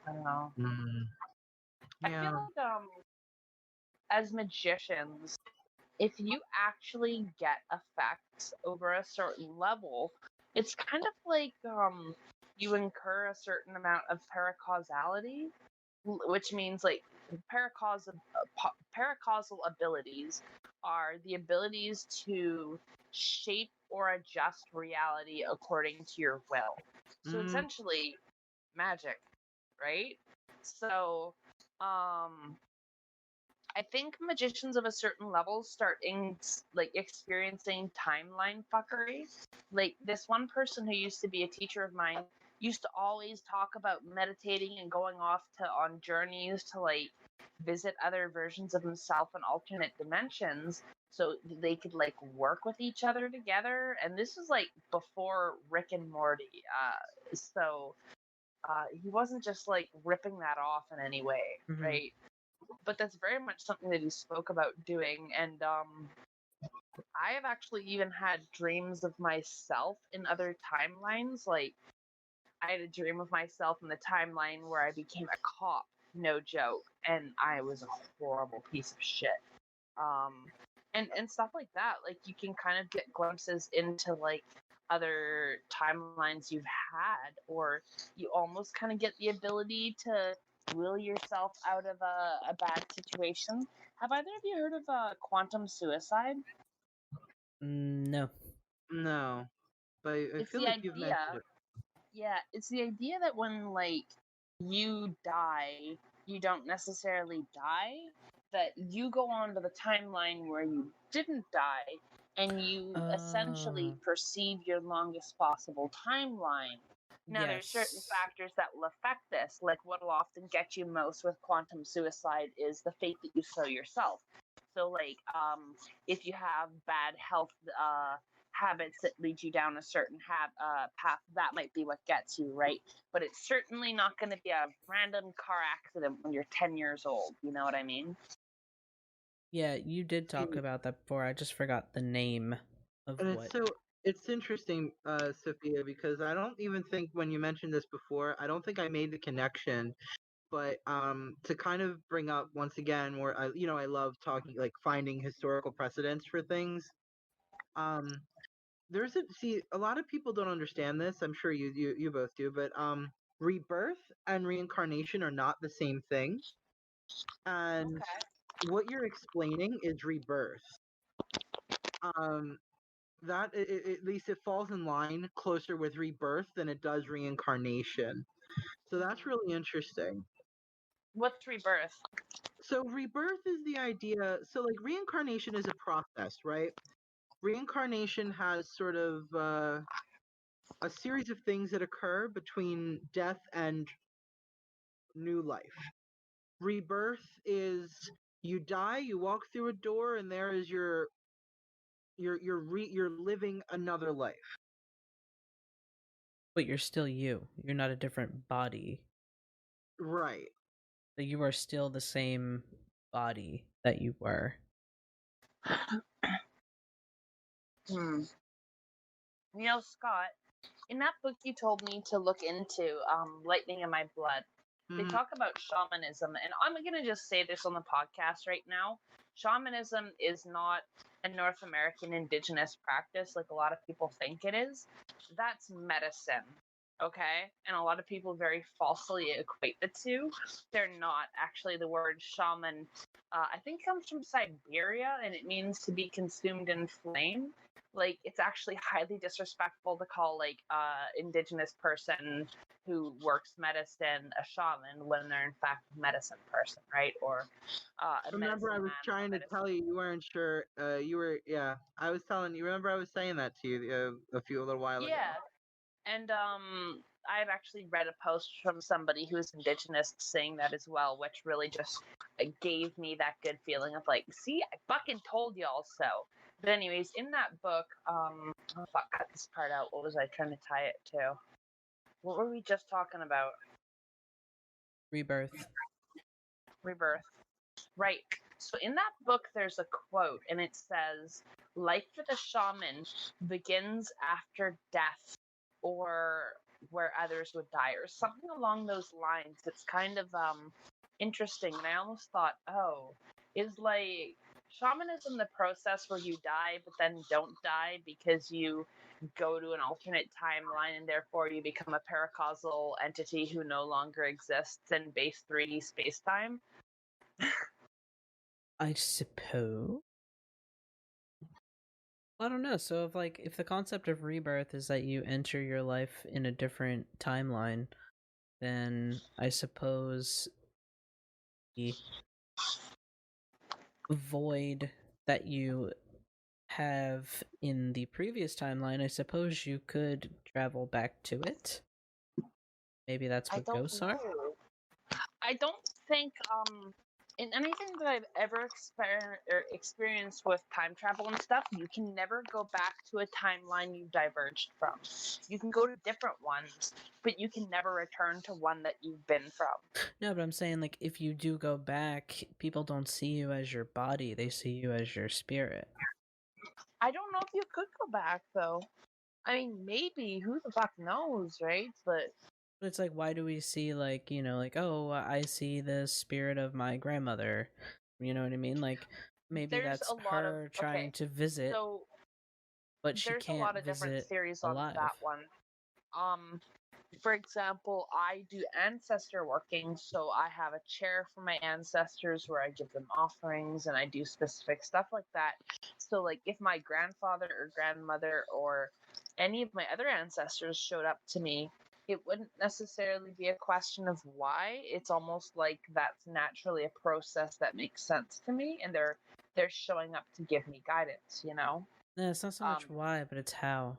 I don't know. Mm-hmm. I feel Yeah. like as magicians, if you actually get effects over a certain level, it's kind of like you incur a certain amount of paracausality, which means like paracausal paracausal abilities are the abilities to shape or adjust reality according to your will. So Mm-hmm. essentially magic, right? So I think magicians of a certain level start like experiencing timeline fuckery. Like this one person who used to be a teacher of mine used to always talk about meditating and going off to on journeys to like visit other versions of himself in alternate dimensions so they could like work with each other together. And this was like before Rick and Morty. So he wasn't just like ripping that off in any way, Mm-hmm. right? But that's very much something that he spoke about doing. And I have actually even had dreams of myself in other timelines. Like I had a dream of myself in the timeline where I became a cop, no joke, and I was a horrible piece of shit. And stuff like that. Like you can kind of get glimpses into like other timelines you've had, or you almost kind of get the ability to will yourself out of a bad situation. Have either of you heard of quantum suicide? No. No, but I It's feel the like you've idea. mentioned it. Yeah, it's the idea that when like you die, you don't necessarily die, that you go on to the timeline where you didn't die and you essentially perceive your longest possible timeline. Now, there's certain Yes. factors that will affect this, like what will often get you most with quantum suicide is the fate that you sow yourself. So, like, if you have bad health habits that lead you down a certain path. That might be what gets you, right? But it's certainly not going to be a random car accident when you're 10 years old. You know what I mean? Yeah, you did talk about that before. I just forgot the name of And what. it's interesting, Sophia, because I don't even think when you mentioned this before, I don't think I made the connection. But to kind of bring up once again, where I love talking, like finding historical precedents for things. A lot of people don't understand this. I'm sure you both do, but rebirth and reincarnation are not the same thing. And what you're explaining is rebirth. That at least it falls in line closer with rebirth than it does reincarnation. So that's really interesting. What's rebirth? So rebirth is the idea. So like reincarnation is a process, right? Reincarnation has sort of a series of things that occur between death and new life. Rebirth is you die, you walk through a door, and there is you're living another life. But you're still you. You're not a different body. Right. So you are still the same body that you were. Scott, in that book you told me to look into, Lightning in My Blood, they talk about shamanism, and I'm going to just say this on the podcast right now. Shamanism is not a North American indigenous practice like a lot of people think it is. That's medicine, okay? And a lot of people very falsely equate the two. They're not. Actually, the word shaman, I think, comes from Siberia, and it means to be consumed in flame. Like, it's actually highly disrespectful to call like indigenous person who works medicine a shaman when they're in fact a medicine person, right? Or remember I was trying to tell you weren't sure. I was telling you. Remember I was saying that to you a little while ago. Yeah, and I've actually read a post from somebody who is indigenous saying that as well, which really just gave me that good feeling of like, see, I fucking told y'all so. But anyways, in that book, cut this part out. What was I trying to tie it to? What were we just talking about? Rebirth. Right. So in that book, there's a quote, and it says, life for the shaman begins after death, or where others would die, or something along those lines. It's kind of interesting. And I almost thought, oh, is like shamanism the process where you die but then don't die because you go to an alternate timeline and therefore you become a paracausal entity who no longer exists in base 3D space-time? I suppose. I don't know. So if the concept of rebirth is that you enter your life in a different timeline, then I suppose the void that you have in the previous timeline, I suppose you could travel back to it. Maybe that's what ghosts are. I don't think in anything that I've ever experienced with time travel and stuff, you can never go back to a timeline you diverged from. You can go to different ones, but you can never return to one that you've been from. No, but I'm saying, like, if you do go back, people don't see you as your body, they see you as your spirit. I don't know if you could go back, though. I mean, maybe. Who the fuck knows, right? But it's like, why do we see, like, you know, like, oh, I see the spirit of my grandmother. You know what I mean? Like, maybe that's her trying to visit, but she can't visit alive. There's a lot of different theories on that one. For example, I do ancestor working, so I have a chair for my ancestors where I give them offerings and I do specific stuff like that. So, like, if my grandfather or grandmother or any of my other ancestors showed up to me, it wouldn't necessarily be a question of why. It's almost like that's naturally a process that makes sense to me, and they're showing up to give me guidance, you know? No, it's not so much why, but it's how.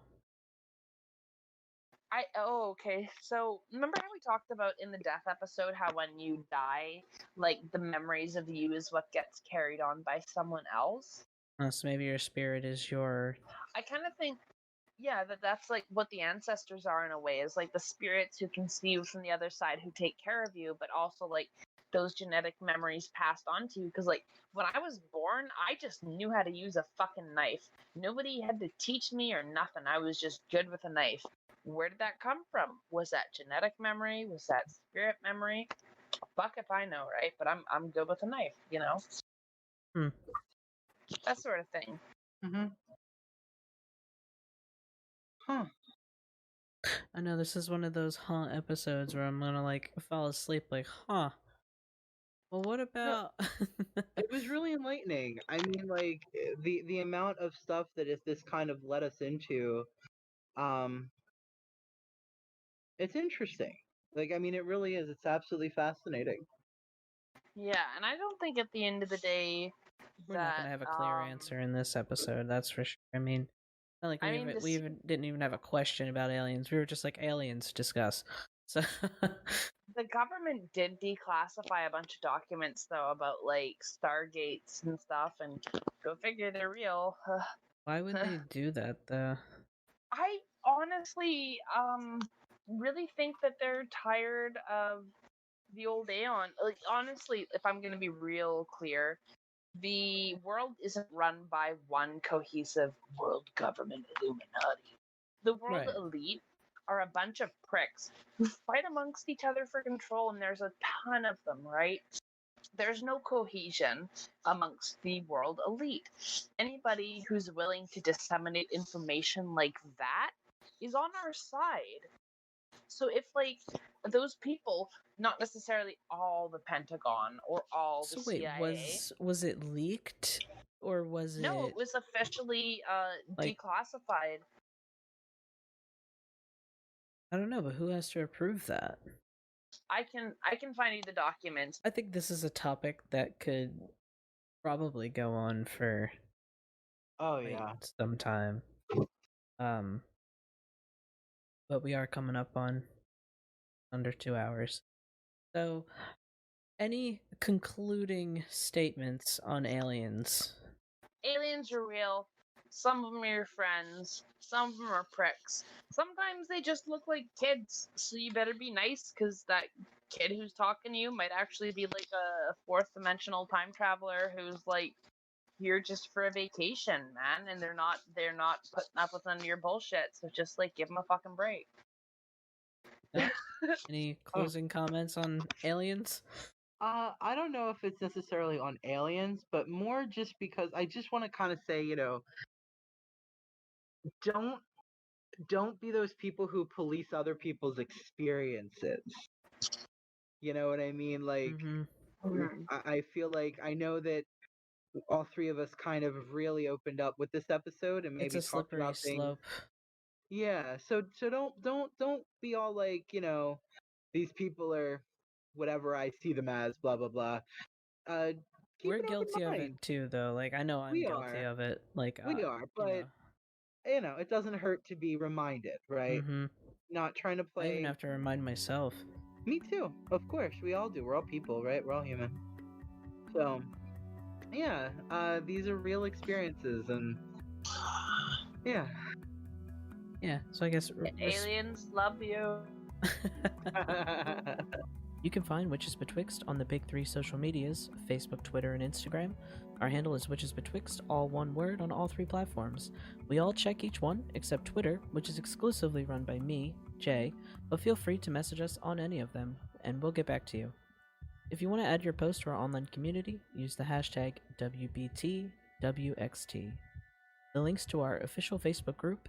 Okay. So remember how we talked about in the death episode how when you die, like the memories of you is what gets carried on by someone else? So maybe your spirit is your I kind of think, yeah, that's like what the ancestors are in a way, is like the spirits who can see you from the other side, who take care of you, but also like those genetic memories passed on to you. Because like when I was born, I just knew how to use a fucking knife. Nobody had to teach me or nothing. I was just good with a knife. Where did that come from? Was that genetic memory? Was that spirit memory? Fuck if I know, right? But I'm good with a knife, you know? That sort of thing. Mm-hmm. Huh. I know this is one of those episodes where I'm gonna like fall asleep like, well, what about It was really enlightening. I mean, like the amount of stuff that this kind of led us into, it's interesting. Like, I mean, it really is. It's absolutely fascinating. Yeah, and I don't think at the end of the day we're not gonna have a clear answer in this episode, that's for sure. I mean, not like we even didn't even have a question about aliens. We were just like, aliens, discuss. So the government did declassify a bunch of documents though about like stargates and stuff, and go figure, they're real. why would they do that though? I honestly really think that they're tired of the old Aeon. Like, honestly, if I'm gonna be real clear, the world isn't run by one cohesive world government Illuminati. The world elite are a bunch of pricks who fight amongst each other for control, and there's a ton of them, right? There's no cohesion amongst the world elite. Anybody who's willing to disseminate information like that is on our side. So if like those people, not necessarily all the Pentagon or all the CIA. Was it leaked or was No, it was officially declassified. I don't know, but who has to approve that? I can find you the documents. I think this is a topic that could probably go on for some time. But we are coming up on under 2 hours. So, any concluding statements on aliens? Aliens are real. Some of them are your friends. Some of them are pricks. Sometimes they just look like kids, so you better be nice, because that kid who's talking to you might actually be like a fourth dimensional time traveler who's like here just for a vacation, man, and they're not putting up with none of your bullshit. So just like give them a fucking break. Any closing comments on aliens? I don't know if it's necessarily on aliens, but more just because I just want to kind of say, you know, don't be those people who police other people's experiences. You know what I mean? Like, I feel like I know that all three of us kind of really opened up with this episode and maybe it's a slippery talked about slope. Things. Yeah, so don't be all like, you know, these people are whatever I see them as, blah blah blah. We're guilty of it too, though. Like, I know I'm guilty of it. Like, we are, but you know, it doesn't hurt to be reminded, right? Not trying to play. I even have to remind myself. Me too, of course. We all do. We're all people, right? We're all human. So, yeah, these are real experiences, and yeah. So I guess aliens love you. You can find Witches Betwixt on the big 3 social medias: Facebook, Twitter, and Instagram. Our handle is Witches Betwixt, all one word, on all 3 platforms. We all check each one, except Twitter, which is exclusively run by me, Jay, but feel free to message us on any of them, and we'll get back to you. If you want to add your post to our online community, use the hashtag WBTWXT. The links to our official Facebook group